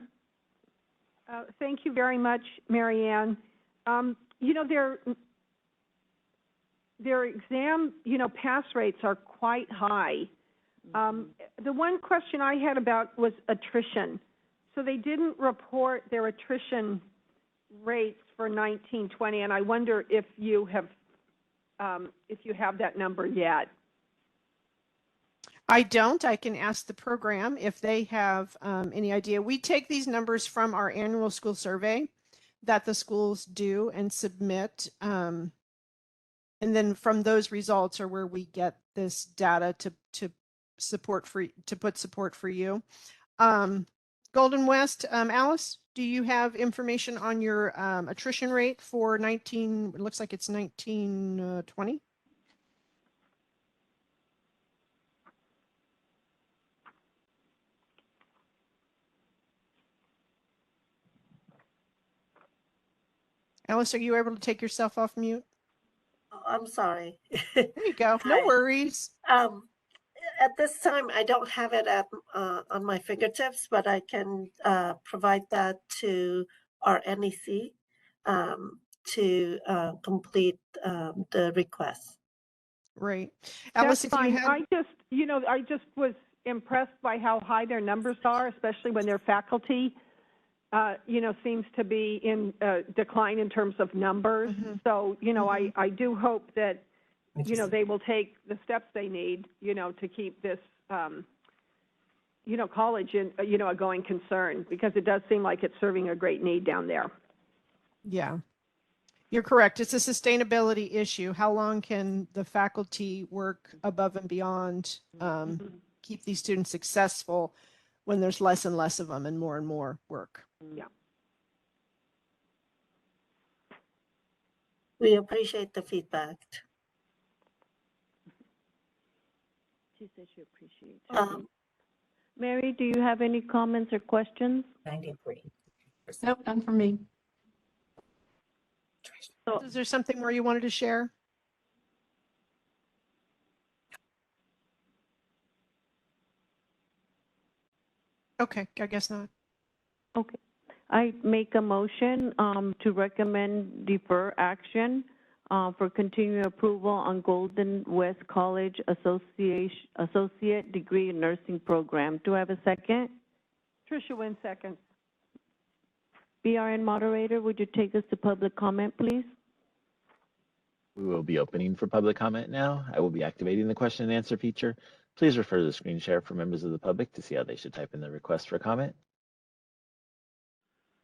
Thank you very much, Marianne. You know, their exam, pass rates are quite high. The one question I had about was attrition. So they didn't report their attrition rates for 1920, and I wonder if you have that number yet. I don't. I can ask the program if they have any idea. We take these numbers from our annual school survey that the schools do and submit. And then from those results are where we get this data to put support for you. Golden West, Alice, do you have information on your attrition rate for it looks like it's 1920? Alice, are you able to take yourself off mute? Oh, I'm sorry. There you go. No Hi. worries. At this time, I don't have it on my fingertips, but I can provide that to our NEC to complete the request. Right. Alice, That's if you fine. have... I just was impressed by how high their numbers are, especially when their faculty, seems to be in decline in terms of numbers. Mm-hmm. So, I do hope that, they will take the steps they need, to keep this, college in, a going concern, because it does seem like it's serving a great need down there. Yeah, you're correct. It's a sustainability issue. How long can the faculty work above and beyond, keep these students successful when there's less and less of them and more work? Yeah. We appreciate the feedback. She says she appreciates it. Mary, do you have any comments or questions? 93. Nope, none from me. So, is there something more you wanted to share? Okay, I guess not. Okay. I make a motion to recommend defer action for continuing approval on Golden West College Associate Degree Nursing Program. Do I have a second? Tricia Nguyen, second. BRN moderator, would you take us to public comment, please? We will be opening for public comment now. I will be activating the question and answer feature. Please refer to the screen share for members of the public to see how they should type in their request for comment.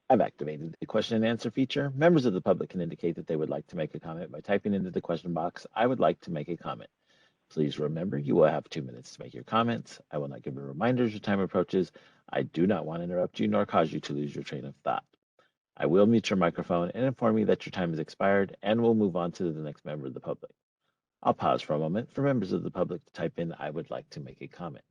I've activated the question and answer feature. Members of the public can indicate that they would like to make a comment by typing into the question box, "I would like to make a comment." Please remember, you will have 2 minutes to make your comments. I will not give a reminder as your time approaches. I do not want to interrupt you nor cause you to lose your train of thought. I will mute your microphone and inform you that your time has expired, and we'll move on to the next member of the public. I'll pause for a moment for members of the public to type in, "I would like to make a comment."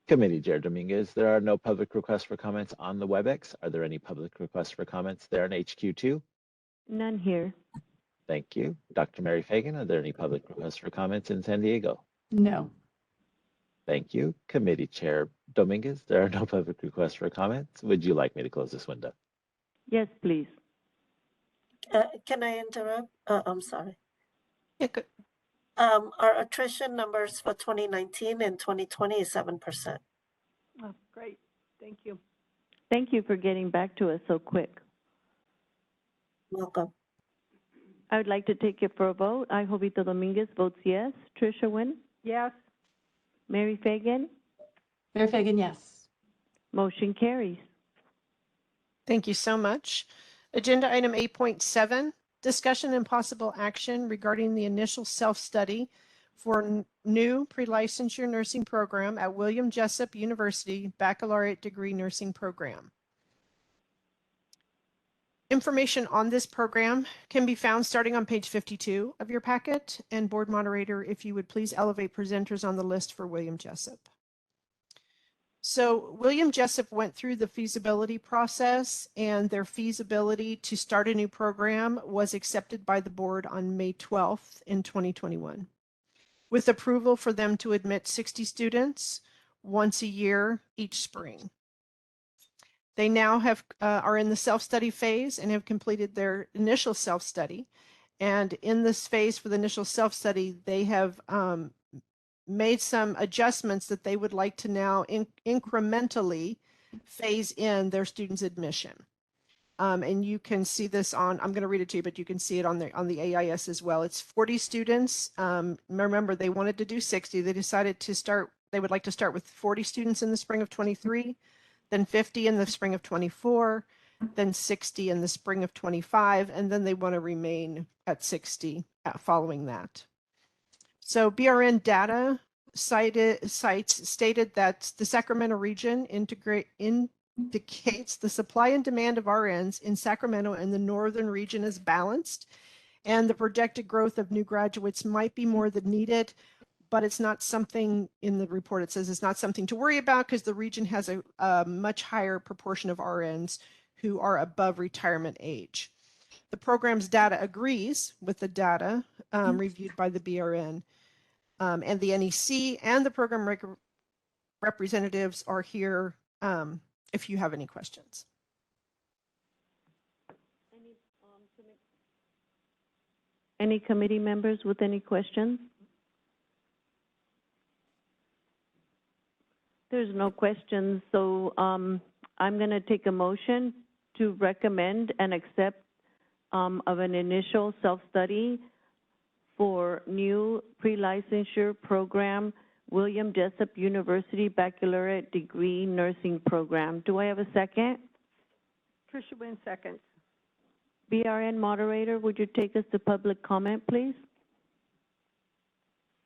Committee Chair Dominguez, there are no public requests for comments on the WebEx. Are there any public requests for comments there in HQ2? None here. Thank you. Dr. Mary Fagan, are there any public requests for comments in San Diego? No. Thank you. Committee Chair Dominguez, there are no public requests for comments. Would you like me to close this window? Yes, please. Can I interrupt? I'm sorry. Yeah, good. Our attrition numbers for 2019 and 2020 is 7%. Oh, great, thank you. Thank you for getting back to us so quick. Welcome. I would like to take it for a vote. I, Jovita Dominguez, votes yes. Tricia Nguyen? Yes, Mary Fagan? Mary Fagan, yes. Motion carries. Thank you so much. Agenda item 8.7, discussion and possible action regarding the initial self-study for new pre-licensure nursing program at William Jessup University Baccalaureate Degree Nursing Program. Information on this program can be found starting on page 52 of your packet. And board moderator, if you would please elevate presenters on the list for William Jessup. So William Jessup went through the feasibility process, and their feasibility to start a new program was accepted by the board on May 12th in 2021, with approval for them to admit 60 students once a year each spring. They now are in the self-study phase and have completed their initial self-study. And in this phase for the initial self-study, they have made some adjustments that they would like to now incrementally phase in their students' admission. And you can see this on, I'm going to read it to you, but you can see it on the AIS as well. It's 40 students. Remember, they wanted to do 60. They decided to start, they would like to start with 40 students in the spring of 23, then 50 in the spring of 24, then 60 in the spring of 25, and then they want to remain at 60 following that. So BRN data sites stated that the Sacramento region indicates the supply and demand of RNs in Sacramento and the northern region is balanced, and the projected growth of new graduates might be more than needed, but it's not something in the report. It says it's not something to worry about because the region has a much higher proportion of RNs who are above retirement age. The program's data agrees with the data reviewed by the BRN, and the NEC and the program representatives are here if you have any questions. Any committee members with any questions? There's no questions, so I'm going to take a motion to recommend and accept of an initial self-study for new pre-licensure program, William Jessup University Baccalaureate Degree Nursing Program. Do I have a second? Tricia Nguyen, second. BRN moderator, would you take us to public comment, please?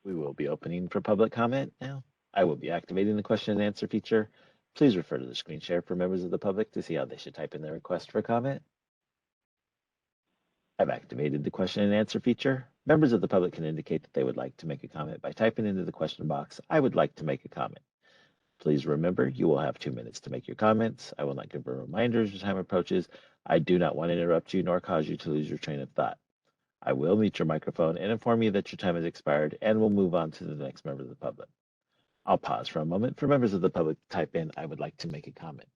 We will be opening for public comment now. I will be activating the question and answer feature. Please refer to the screen share for members of the public to see how they should type in their request for comment. I've activated the question and answer feature. Members of the public can indicate that they would like to make a comment by typing into the question box, "I would like to make a comment." Please remember, you will have 2 minutes to make your comments. I will not give a reminder as your time approaches. I do not want to interrupt you nor cause you to lose your train of thought. I will mute your microphone and inform you that your time has expired, and we'll move on to the next member of the public. I'll pause for a moment for members of the public to type in, "I would like to make a comment."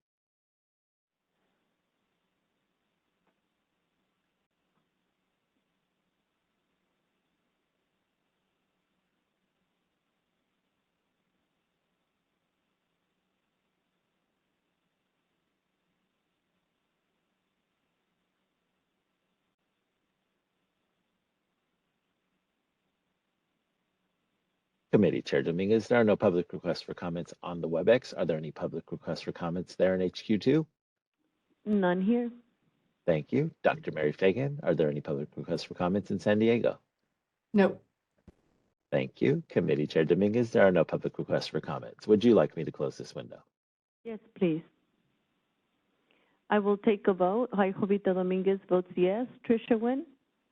Committee Chair Dominguez, there are no public requests for comments on the WebEx. Are there any public requests for comments there in HQ2? None here. Thank you. Dr. Mary Fagan, are there any public requests for comments in San Diego? Nope. Thank you. Committee Chair Dominguez, there are no public requests for comments. Would you like me to close this window? Yes, please. I will take a vote. Hi, Jovita Dominguez votes yes. Tricia Nguyen?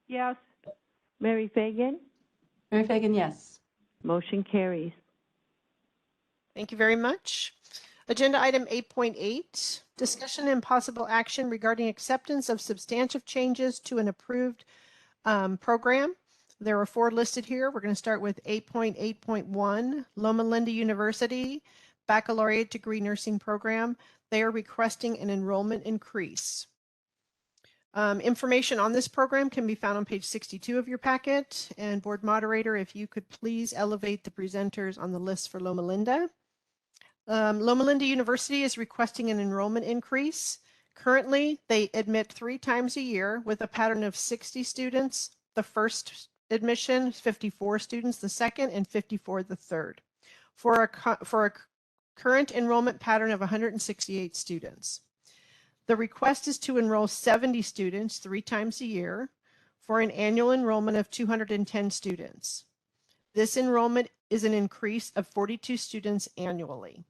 Yes. Mary Fagan? Mary Fagan, yes. Motion carries. Thank you very much. Agenda item 8.8, discussion and possible action regarding acceptance of substantive changes to an approved program. There are 4 listed here. We're going to start with 8.8.1, Loma Linda University Baccalaureate Degree Nursing Program. They are requesting an enrollment increase. Information on this program can be found on page 62 of your packet. And board moderator, if you could please elevate the presenters on the list for Loma Linda. Loma Linda University is requesting an enrollment increase. Currently, they admit 3 times a year with a pattern of 60 students the first admission, 54 students the second, and 54 the third, for a current enrollment pattern of 168 students. The request is to enroll 70 students 3 times a year for an annual enrollment of 210 students. This enrollment is an increase of 42 students annually.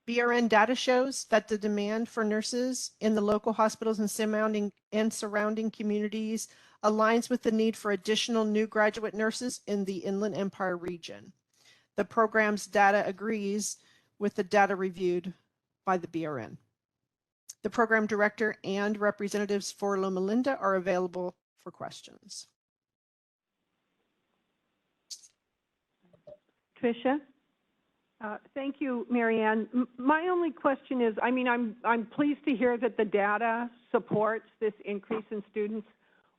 BRN data shows that the demand for nurses in the local hospitals and surrounding communities aligns with the need for additional new graduate nurses in the Inland Empire region. The program's data agrees with the data reviewed by the BRN. The program director and representatives for Loma Linda are available for questions. Tricia? Thank you, Marianne. My only question is, I mean, I'm pleased to hear that the data supports this increase in students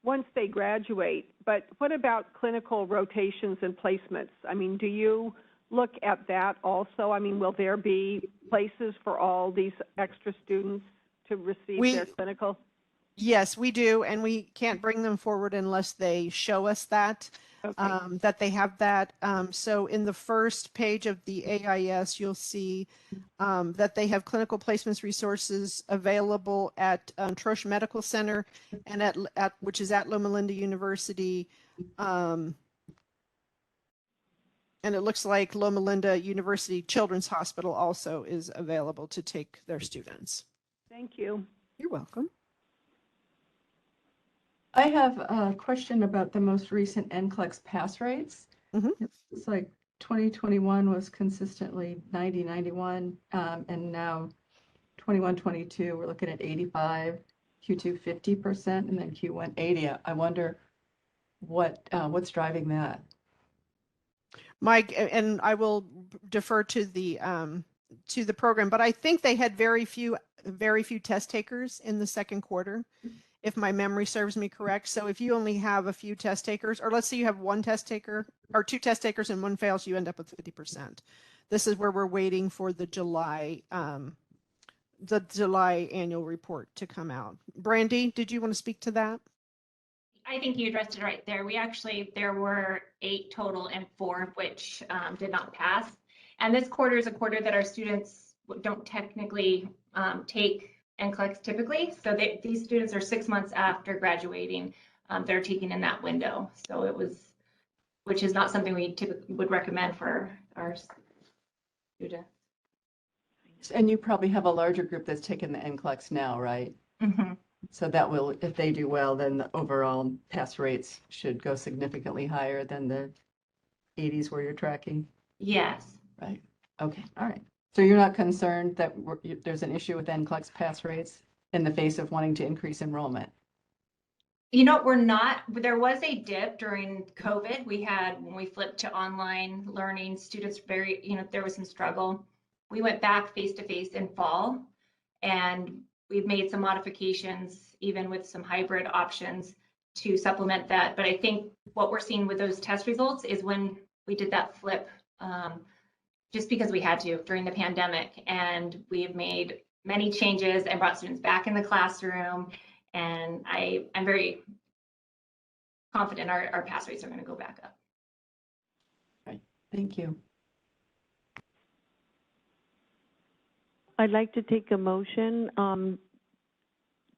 once they graduate, but what about clinical rotations and placements? I mean, do you look at that also? I mean, will there be places for all these extra students to receive their clinical? Yes, we do, and we can't bring them forward unless they show us that. Okay. That they have that. So in the first page of the AIS, you'll see that they have clinical placements resources available at Troche Medical Center and at which is at Loma Linda University. And it looks like Loma Linda University Children's Hospital also is available to take their students. Thank you. You're welcome. I have a question about the most recent Nclex pass rates. Mm-hmm. It's like 2021 was consistently 90, 91, and now 21, 22, we're looking at 85, Q2 50%, and then Q1 80. I wonder what's driving that. Mike, and I will defer to the program, but I think they had very few test takers in the second quarter, if my memory serves me correct. So if you only have a few test takers, or let's say you have 1 test taker or 2 test takers and 1 fails, you end up with 50%. This is where we're waiting for the July annual report to come out. Brandy, did you want to speak to that? I think you addressed it right there. There were 8 total and 4 of which did not pass. And this quarter is a quarter that our students don't technically take Nclex typically. So these students are 6 months after graduating. They're taking in that window. So which is not something we typically would recommend for our students. And you probably have a larger group that's taken the Nclex now, right? Mm-hmm. So that will, if they do well, then the overall pass rates should go significantly higher than the 80s where you're tracking? Yes. Right. Okay. All right. So you're not concerned that there's an issue with Nclex pass rates in the face of wanting to increase enrollment? You know, we're not, there was a dip during COVID. When we flipped to online learning, students there was some struggle. We went back face to face in fall, and we've made some modifications, even with some hybrid options to supplement that. But I think what we're seeing with those test results is when we did that flip, just because we had to during the pandemic, and we've made many changes and brought students back in the classroom. And I'm very confident our pass rates are going to go back up. Right. Thank you. I'd like to take a motion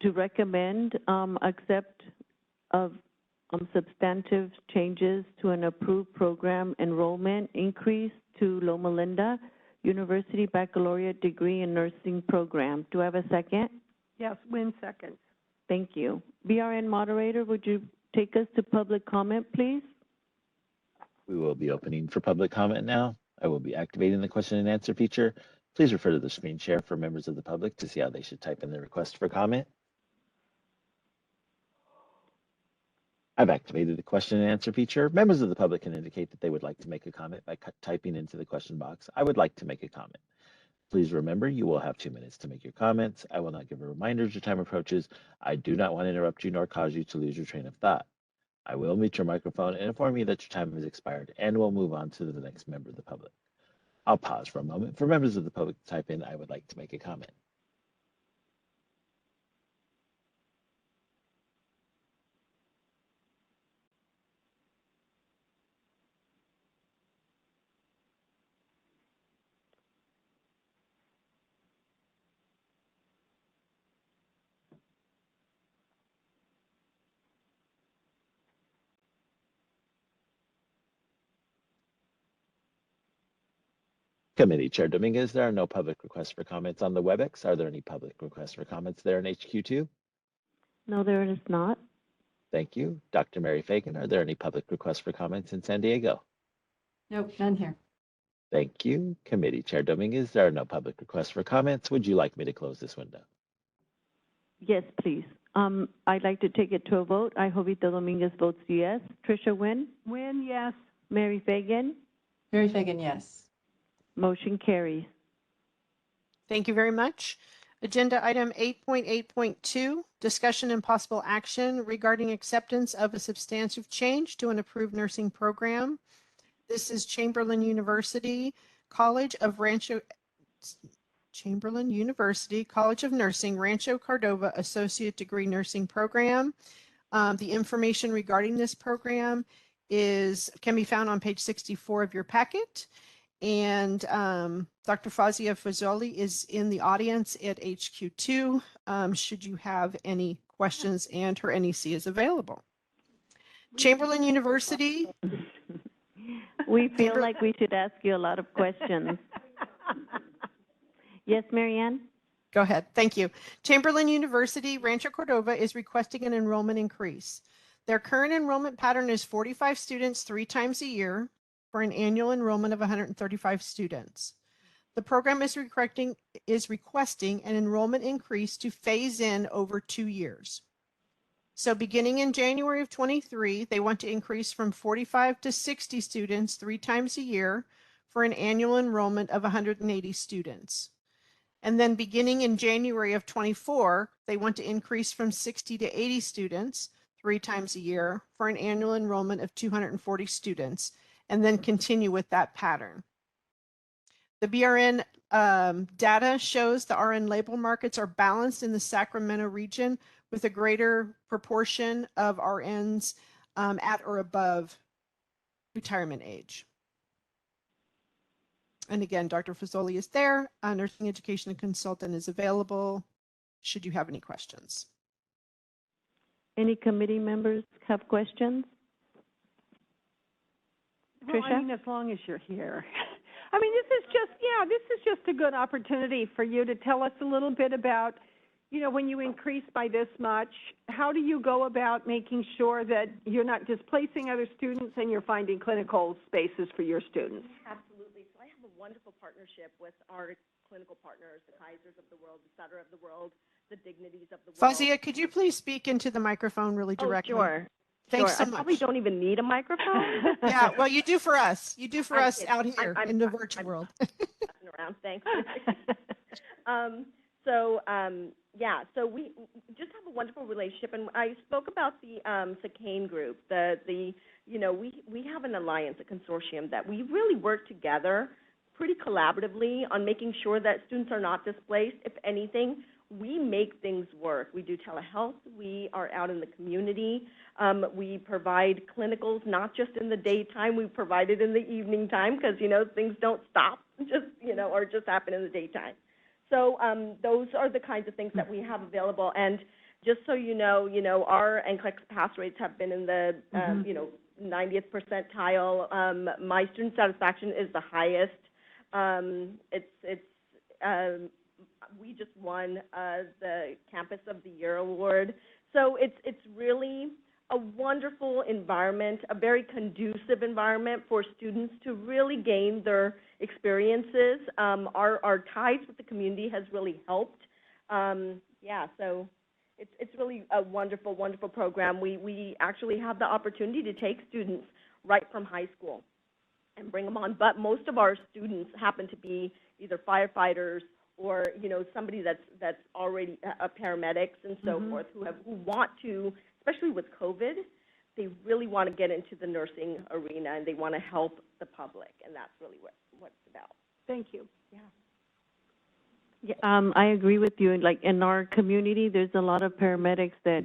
to recommend accept of substantive changes to an approved program enrollment increase to Loma Linda University Baccalaureate Degree in Nursing Program. Do I have a second? Yes, Wynn seconds. Thank you. BRN moderator, would you take us to public comment, please? We will be opening for public comment now. I will be activating the question and answer feature. Please refer to the screen share for members of the public to see how they should type in their request for comment. I've activated the question and answer feature. Members of the public can indicate that they would like to make a comment by typing into the question box, "I would like to make a comment." Please remember, you will have 2 minutes to make your comments. I will not give a reminder as your time approaches. I do not want to interrupt you nor cause you to lose your train of thought. I will mute your microphone and inform you that your time has expired, and we'll move on to the next member of the public. I'll pause for a moment for members of the public to type in, "I would like to make a comment." Committee Chair Dominguez, there are no public requests for comments on the WebEx. Are there any public requests for comments there in HQ2? No, there is not. Thank you. Dr. Mary Fagan, are there any public requests for comments in San Diego? Nope, none here. Thank you. Committee Chair Dominguez, there are no public requests for comments. Would you like me to close this window? Yes, please. I'd like to take it to a vote. I, Jovita Dominguez, votes yes. Tricia Wynn? Wynn, yes. Mary Fagan? Mary Fagan, yes. Motion carries. Thank you very much. Agenda item 8.8.2, discussion and possible action regarding acceptance of a substantive change to an approved nursing program. This is Chamberlain University College of Nursing, Rancho Cordova Associate Degree Nursing Program. The information regarding this program can be found on page 64 of your packet. And Dr. Fazia Fazoli is in the audience at HQ2 should you have any questions, and her NEC is available. Chamberlain University. We feel like we should ask you a lot of questions. Yes, Marianne? Go ahead. Thank you. Chamberlain University, Rancho Cordova is requesting an enrollment increase. Their current enrollment pattern is 45 students 3 times a year for an annual enrollment of 135 students. The program is requesting an enrollment increase to phase in over 2 years. So beginning in January of 23, they want to increase from 45 to 60 students 3 times a year for an annual enrollment of 180 students. And then beginning in January of 24, they want to increase from 60 to 80 students 3 times a year for an annual enrollment of 240 students, and then continue with that pattern. The BRN data shows the RN labor markets are balanced in the Sacramento region with a greater proportion of RNs at or above retirement age. And again, Dr. Fazoli is there. A nursing education consultant is available should you have any questions. Any committee members have questions? Well, I mean, as long as you're here. I mean, this is just a good opportunity for you to tell us a little bit about, you know, when you increase by this much, how do you go about making sure that you're not displacing other students and you're finding clinical spaces for your students? Absolutely. So I have a wonderful partnership with our clinical partners, the Kaisers of the world, the Sutter of the world, the dignities of the world. Fazia, could you please speak into the microphone really directly? Oh, sure. Thanks so I probably much. don't even need a microphone. Yeah, well, you do for us. You do for I'm us kidding. out here in the virtual world. Messing around, thanks. Yeah, so we just have a wonderful relationship, and I spoke about the Sakane group. We have an alliance, a consortium that we really work together pretty collaboratively on making sure that students are not displaced. If anything, we make things work. We do telehealth. We are out in the community. We provide clinicals, not just in the daytime. We provide it in the evening time because, things don't stop or just happen in the daytime. So those are the kinds of things that we have available. And just so you know, our Nclex pass rates have been in the, 90th percentile. My student satisfaction is the highest. We just won the Campus of the Year award. So it's really a wonderful environment, a very conducive environment for students to really gain their experiences. Our ties with the community has really helped. So it's really a wonderful, wonderful program. We actually have the opportunity to take students right from high school and bring them on, but most of our students happen to be either firefighters or somebody that's already paramedics and so forth who want to, especially with COVID, they really want to get into the nursing arena and they want to help the public, and that's really what it's about. Thank you. Yeah, I agree with you. Like in our community, there's a lot of paramedics that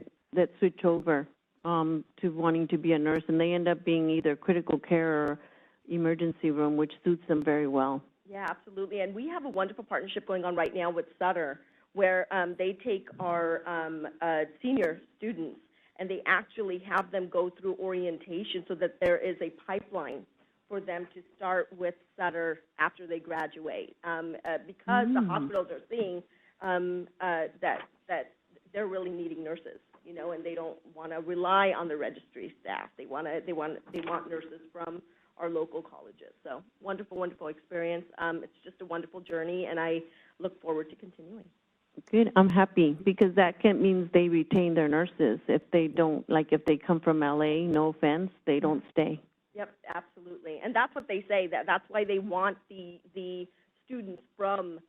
switch over to wanting to be a nurse, and they end up being either critical care or emergency room, which suits them very well. Yeah, absolutely. And we have a wonderful partnership going on right now with Sutter, where they take our senior students and they actually have them go through orientation so that there is a pipeline for them to start with Sutter after they graduate. Because the hospitals are seeing that they're really needing nurses, and they don't want to rely on the registry staff. They want nurses from our local colleges. So wonderful, wonderful experience. It's just a wonderful journey, and I look forward to continuing. Good. I'm happy because that means they retain their nurses. If they don't, like if they come from LA, no offense, they don't stay. Yep, absolutely. And that's what they say. That's why they want the students from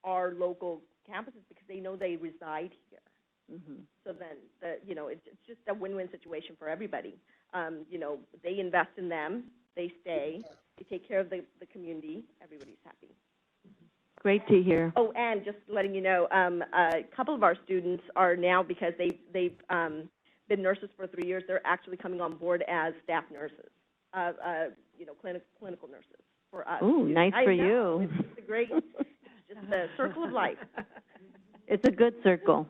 our local campuses, because they know they reside here. So then, it's just a win-win situation for everybody. They invest in them, they stay, they take care of the community, everybody's happy. Great to hear. Oh, and just letting you know, a couple of our students are now, because they've been nurses for 3 years, they're actually coming on board as staff nurses, clinical nurses for us. Oh, nice for you. It's just a circle of life. It's a good circle.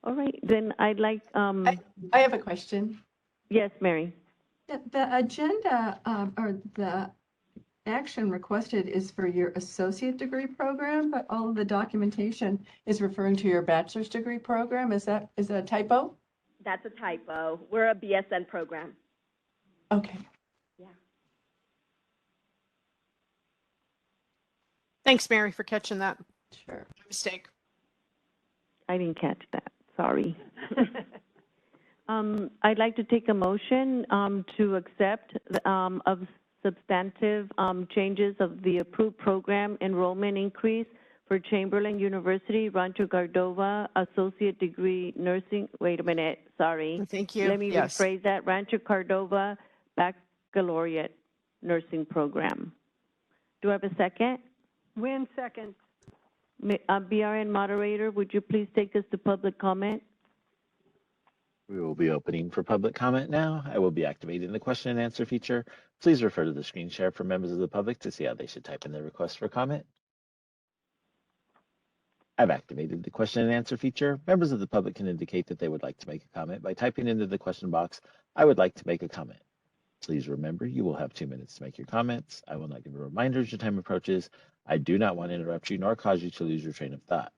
All right, then I'd like. I have a question. Yes, Mary. The agenda or the action requested is for your associate degree program, but all of the documentation is referring to your bachelor's degree program. Is that a typo? That's a typo. We're a BSN program. Okay. Yeah. Thanks, Mary, for catching that. Sure. Mistake. I didn't catch that. Sorry. I'd like to take a motion to accept of substantive changes of the approved program enrollment increase for Chamberlain University, Rancho Cordova, Associate Degree Nursing. Wait a minute, sorry. Thank you. Let me rephrase that. Rancho Cordova Baccalaureate Nursing Program. Do I have a second? Win second. BRN moderator, would you please take us to public comment? We will be opening for public comment now. I will be activating the question and answer feature. Please refer to the screen share for members of the public to see how they should type in their request for comment. I've activated the question and answer feature. Members of the public can indicate that they would like to make a comment by typing into the question box, "I would like to make a comment." Please remember, you will have 2 minutes to make your comments. I will not give a reminder as your time approaches. I do not want to interrupt you nor cause you to lose your train of thought.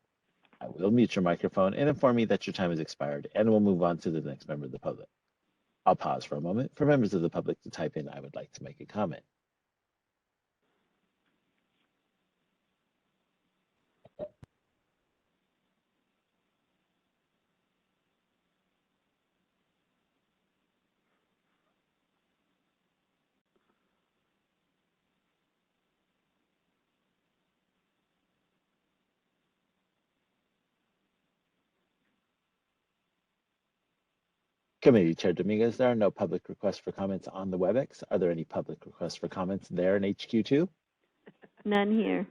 I will mute your microphone and inform you that your time has expired, and we'll move on to the next member of the public. I'll pause for a moment for members of the public to type in, "I would like to make a comment." Committee Chair Dominguez, there are no public requests for comments on the WebEx. Are there any public requests for comments there in HQ2? None here.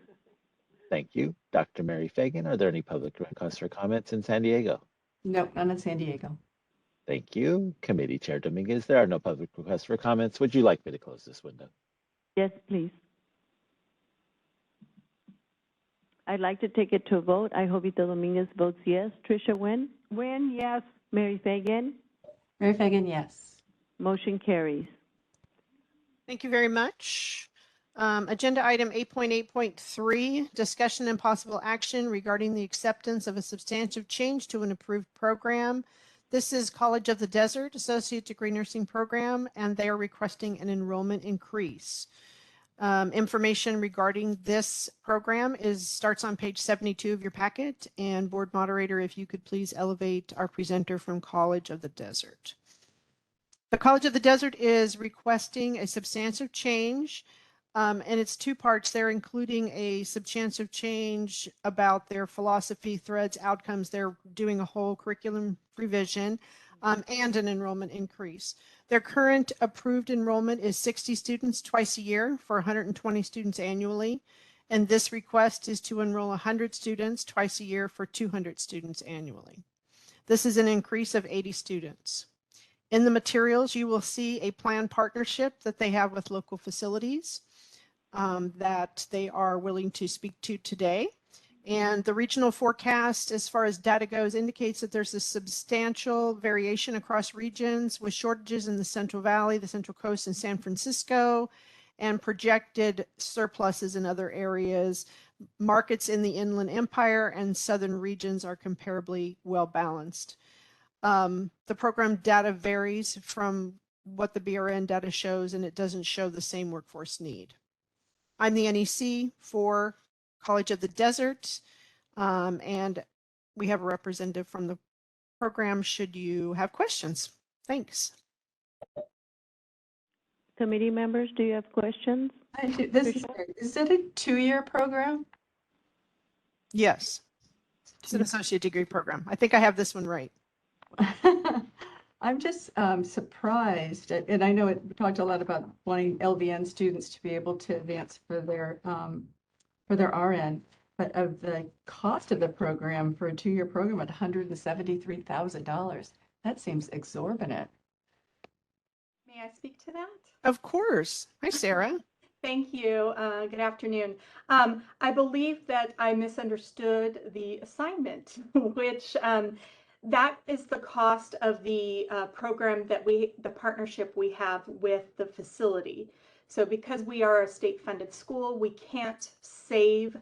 Thank you. Dr. Mary Fagan, are there any public requests for comments in San Diego? Nope, none in San Diego. Thank you. Committee Chair Dominguez, there are no public requests for comments. Would you like me to close this window? Yes, please. I'd like to take it to a vote. I, Jovita Dominguez, votes yes. Tricia Nguyen? When, yes. Mary Fagan? Mary Fagan, yes. Motion carries. Thank you very much. Agenda item 8.8.3, discussion and possible action regarding the acceptance of a substantive change to an approved program. This is College of the Desert Associate Degree Nursing Program, and they are requesting an enrollment increase. Information regarding this program starts on page 72 of your packet. And board moderator, if you could please elevate our presenter from College of the Desert. The College of the Desert is requesting a substantive change, and it's two parts. They're including a substantive change about their philosophy, threads, outcomes. They're doing a whole curriculum revision and an enrollment increase. Their current approved enrollment is 60 students twice a year for 120 students annually. And this request is to enroll 100 students twice a year for 200 students annually. This is an increase of 80 students. In the materials, you will see a planned partnership that they have with local facilities that they are willing to speak to today. And the regional forecast, as far as data goes, indicates that there's a substantial variation across regions with shortages in the Central Valley, the Central Coast, and San Francisco, and projected surpluses in other areas. Markets in the Inland Empire and southern regions are comparably well balanced. The program data varies from what the BRN data shows, and it doesn't show the same workforce need. I'm the NEC for College of the Desert, and we have a representative from the program should you have questions. Thanks. Committee members, do you have questions? I do. Is it a 2-year program? Yes, it's an associate degree program. I think I have this one right. I'm just surprised, and I know we talked a lot about wanting LVN students to be able to advance for their RN, but of the cost of the program for a 2-year program at $173,000, that seems exorbitant. May I speak to that? Of course. Hi, Sarah. Thank you. Good afternoon. I believe that I misunderstood the assignment, which that is the cost of the program that the partnership we have with the facility. So because we are a state-funded school, we can't save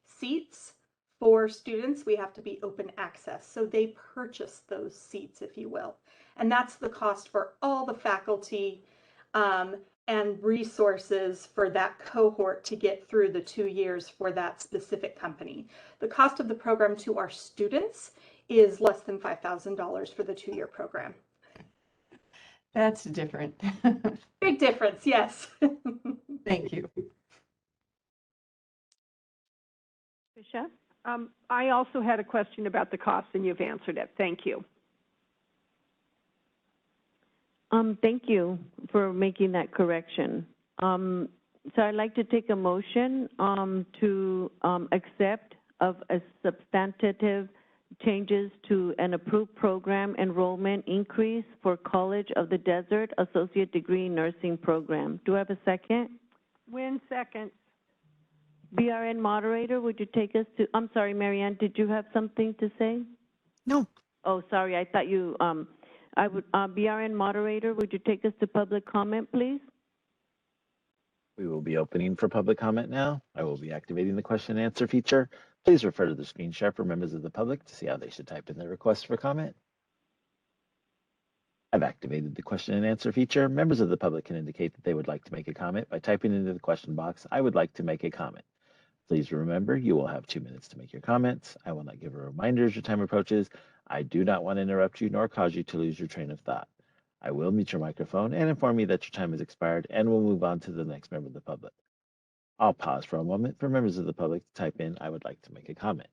seats for students. We have to be open access. So they purchase those seats, if you will. And that's the cost for all the faculty and resources for that cohort to get through the 2 years for that specific company. The cost of the program to our students is less than $5,000 for the 2-year program. That's different. Big difference, yes. Thank you. Tricia? I also had a question about the cost, and you've answered it. Thank you. Thank you for making that correction. So I'd like to take a motion to accept of a substantive changes to an approved program enrollment increase for College of the Desert Associate Degree Nursing Program. Do I have a second? Win second. BRN moderator, would you take us to, I'm sorry, Marianne, did you have something to say? No. Oh, sorry, I thought you, BRN moderator, would you take us to public comment, please? We will be opening for public comment now. I will be activating the question and answer feature. Please refer to the screen share for members of the public to see how they should type in their request for comment. I've activated the question and answer feature. Members of the public can indicate that they would like to make a comment by typing into the question box, "I would like to make a comment." Please remember, you will have 2 minutes to make your comments. I will not give a reminder as your time approaches. I do not want to interrupt you nor cause you to lose your train of thought. I will mute your microphone and inform you that your time has expired, and we'll move on to the next member of the public. I'll pause for a moment for members of the public to type in, "I would like to make a comment."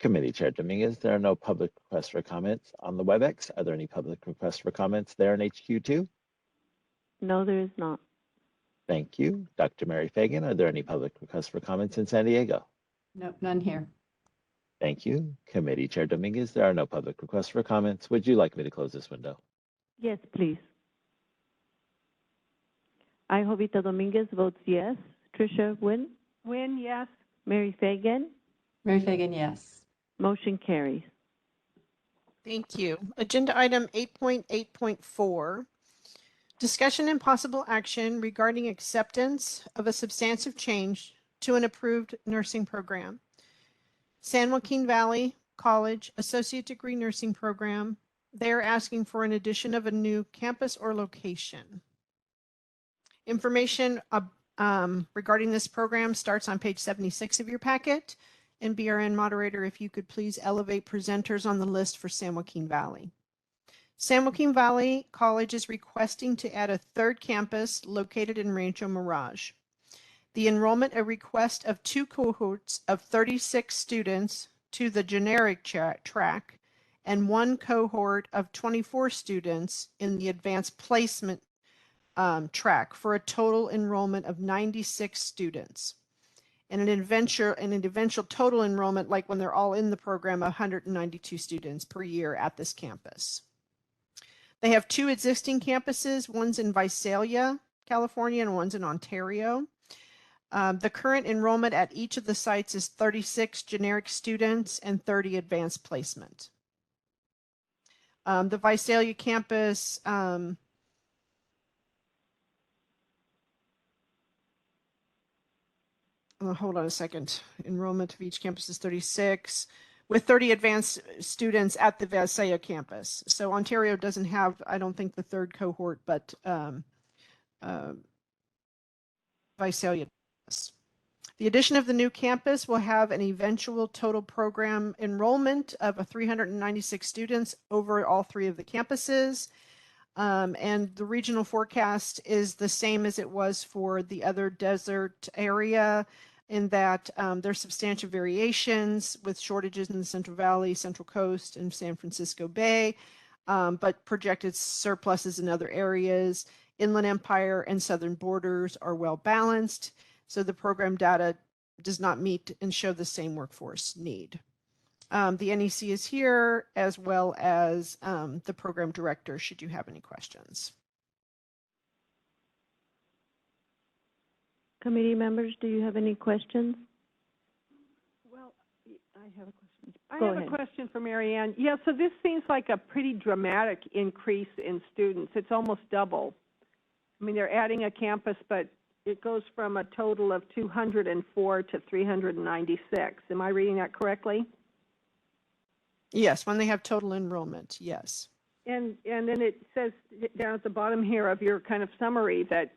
Committee Chair Dominguez, there are no public requests for comments on the WebEx. Are there any public requests for comments there in HQ2? No, there is not. Thank you. Dr. Mary Fagan, are there any public requests for comments in San Diego? Nope, none here. Thank you. Committee Chair Dominguez, there are no public requests for comments. Would you like me to close this window? Yes, please. I, Jovita Dominguez, votes yes. Tricia Nguyen? Nguyen, yes. Mary Fagan? Mary Fagan, yes. Motion carries. Thank you. Agenda item 8.8.4, discussion and possible action regarding acceptance of a substantive change to an approved nursing program. San Joaquin Valley College Associate Degree Nursing Program. They're asking for an addition of a new campus or location. Information regarding this program starts on page 76 of your packet. And BRN moderator, if you could please elevate presenters on the list for San Joaquin Valley. San Joaquin Valley College is requesting to add a third campus located in Rancho Mirage. The enrollment, a request of 2 cohorts of 36 students to the generic track and 1 cohort of 24 students in the advanced placement track for a total enrollment of 96 students. And an eventual total enrollment, like when they're all in the program, 192 students per year at this campus. They have 2 existing campuses. One's in Visalia, California, and one's in Ontario. The current enrollment at each of the sites is 36 generic students and 30 advanced placement. The Visalia campus, hold on a second. Enrollment of each campus is 36 with 30 advanced students at the Visalia campus. So Ontario doesn't have, I don't think, the third cohort, but Visalia does. The addition of the new campus will have an eventual total program enrollment of 396 students over all 3 of the campuses. And the regional forecast is the same as it was for the other desert area, in that there's substantial variations with shortages in the Central Valley, Central Coast, and San Francisco Bay, but projected surpluses in other areas. Inland Empire and southern borders are well balanced, so the program data does not meet and show the same workforce need. The NEC is here, as well as the program director, should you have any questions. Committee members, do you have any questions? Well, I have a question. I Go have ahead. a question for Mary Ann. Yeah, so this seems like a pretty dramatic increase in students. It's almost double. I mean, they're adding a campus, but it goes from a total of 204 to 396. Am I reading that correctly? Yes, when they have total enrollment, yes. And then it says down at the bottom here of your kind of summary that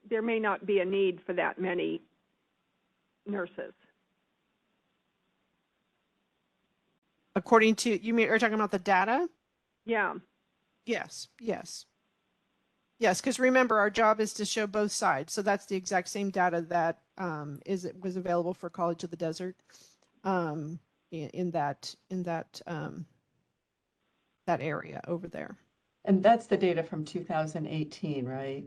there may not be a need for that many nurses. According to, you mean, are you talking about the data? Yeah. Yes, yes. Yes, because remember, our job is to show both sides. So that's the exact same data that was available for College of the Desert in that area over there. And that's the data from 2018, right?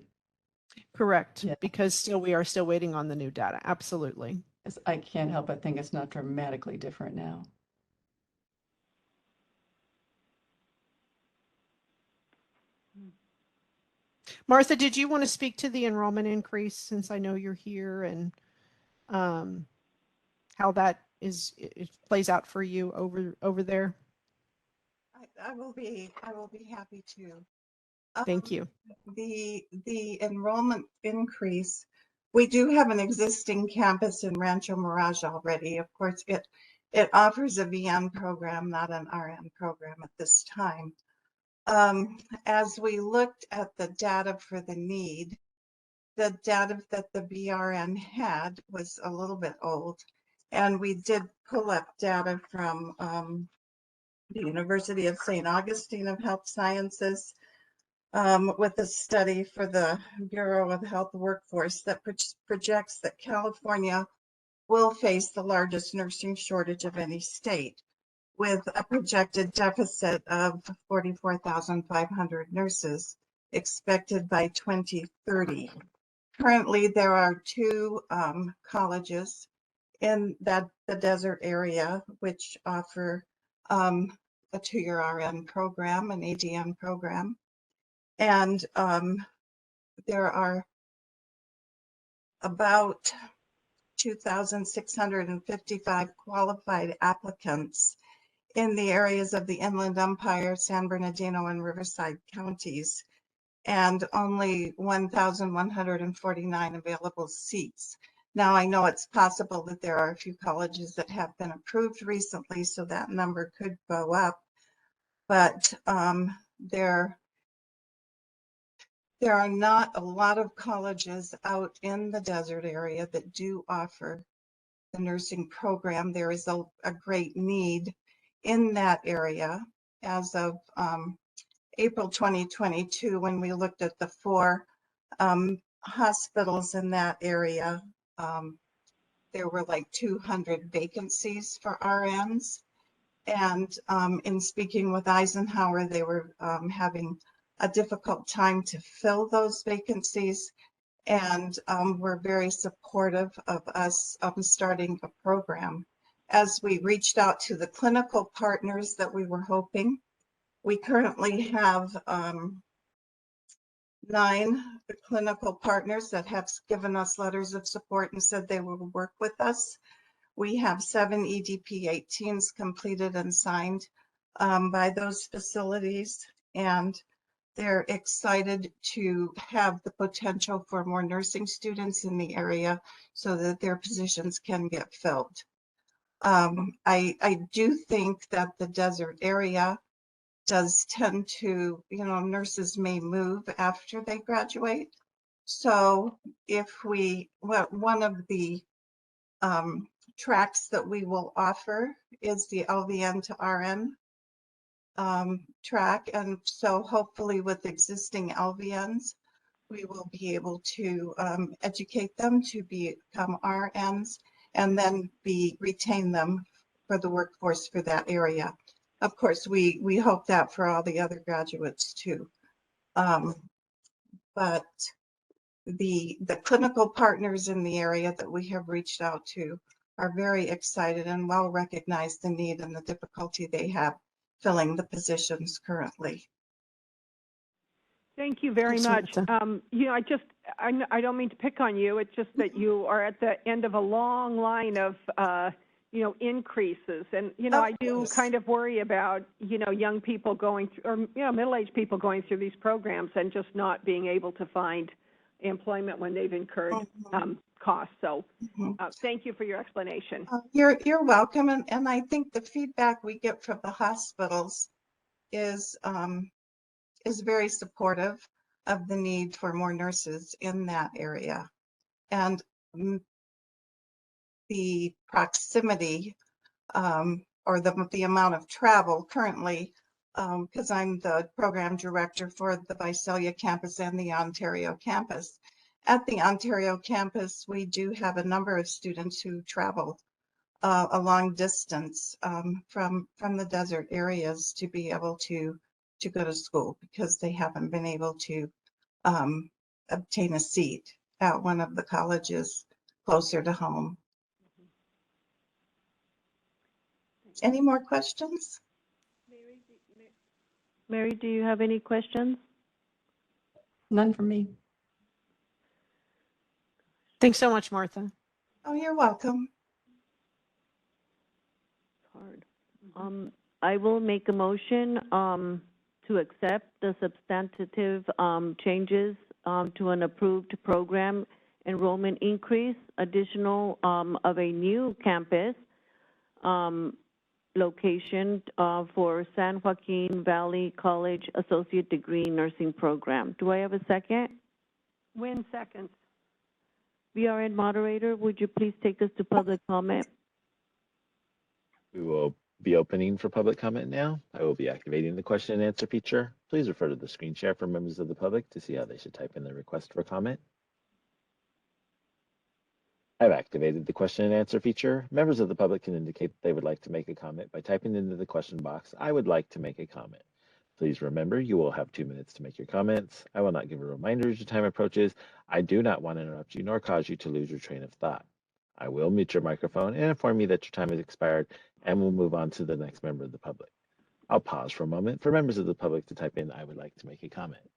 Correct, Yeah. because we are still waiting on the new data. Absolutely. I can't help but think it's not dramatically different now. Martha, did you want to speak to the enrollment increase, since I know you're here, and how that it plays out for you over there? I will be happy to. Thank you. The enrollment increase, we do have an existing campus in Rancho Mirage already. Of course, it offers a VM program, not an RN program at this time. As we looked at the data for the need, the data that the BRN had was a little bit old, and we did pull up data from the University of St. Augustine of Health Sciences with a study for the Bureau of Health Workforce that projects that California will face the largest nursing shortage of any state, with a projected deficit of 44,500 nurses expected by 2030. Currently, there are two colleges in the desert area which offer a 2-year RN program, an ADN program, and there are about 2,655 qualified applicants in the areas of the Inland Empire, San Bernardino, and Riverside counties, and only 1,149 available seats. Now, I know it's possible that there are a few colleges that have been approved recently, so that number could go up, but there are not a lot of colleges out in the desert area that do offer the nursing program. There is a great need in that area. As of April 2022, when we looked at the 4 hospitals in that area, there were like 200 vacancies for RNs. And in speaking with Eisenhower, they were having a difficult time to fill those vacancies, and were very supportive of us starting a program. As we reached out to the clinical partners that we were hoping, we currently have 9 clinical partners that have given us letters of support and said they will work with us. We have 7 EDP 18s completed and signed by those facilities, and they're excited to have the potential for more nursing students in the area so that their positions can get filled. I do think that the desert area does tend to, nurses may move after they graduate. So if one of the tracks that we will offer is the LVN to RN track. And so hopefully with existing LVNs, we will be able to educate them to become RNs and then retain them for the workforce for that area. Of course, we hope that for all the other graduates too. But the clinical partners in the area that we have reached out to are very excited and well recognize the need and the difficulty they have filling the positions currently. Thank you very much. I don't mean to pick on you. It's just that you are at the end of a long line of, increases. And, I do kind of worry about, young people going through, or, middle-aged people going through these programs and just not being able to find employment when they've incurred costs. So thank you for your explanation. You're welcome. And I think the feedback we get from the hospitals is very supportive of the need for more nurses in that area. And the proximity or the amount of travel currently, because I'm the program director for the Visalia campus and the Ontario campus. At the Ontario campus, we do have a number of students who travel a long distance from the desert areas to be able to go to school because they haven't been able to obtain a seat at one of the colleges closer to home. Any more questions? Mary, do you have any questions? None from me. Thanks so much, Martha. Oh, you're welcome. Hard. I will make a motion to accept the substantive changes to an approved program enrollment increase, additional of a new campus location for San Joaquin Valley College Associate Degree Nursing Program. Do I have a second? Win seconds. VRN moderator, would you please take us to public comment? We will be opening for public comment now. I will be activating the question and answer feature. Please refer to the screen share for members of the public to see how they should type in their request for comment. I've activated the question and answer feature. Members of the public can indicate that they would like to make a comment by typing into the question box, "I would like to make a comment." Please remember, you will have 2 minutes to make your comments. I will not give a reminder as your time approaches. I do not want to interrupt you nor cause you to lose your train of thought. I will mute your microphone and inform you that your time has expired, and we'll move on to the next member of the public. I'll pause for a moment for members of the public to type in, "I would like to make a comment."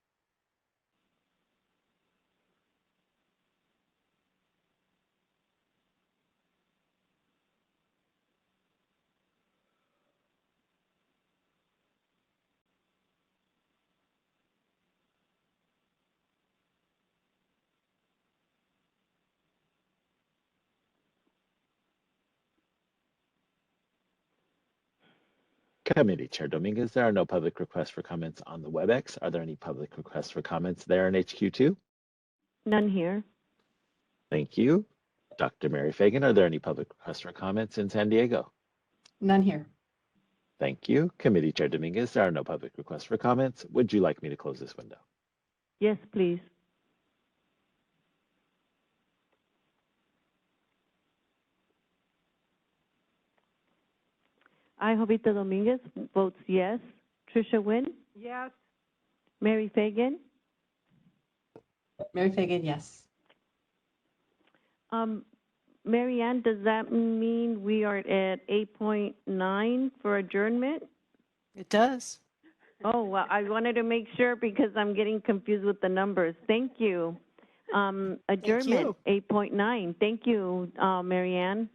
Committee Chair Dominguez, there are no public requests for comments on the WebEx. Are there any public requests for comments there in HQ2? None here. Thank you. Dr. Mary Fagan, are there any public requests for comments in San Diego? None here. Thank you. Committee Chair Dominguez, there are no public requests for comments. Would you like me to close this window? Yes, please. I, Jovita Dominguez, votes yes. Tricia Nguyen? Yes. Mary Fagan? Mary Fagan, yes. Mary Ann, does that mean we are at 8.9 for adjournment? It does. Oh, well, I wanted to make sure because I'm getting confused with the numbers. Thank you. Adjournment, 8.9. Thank you, Mary Ann.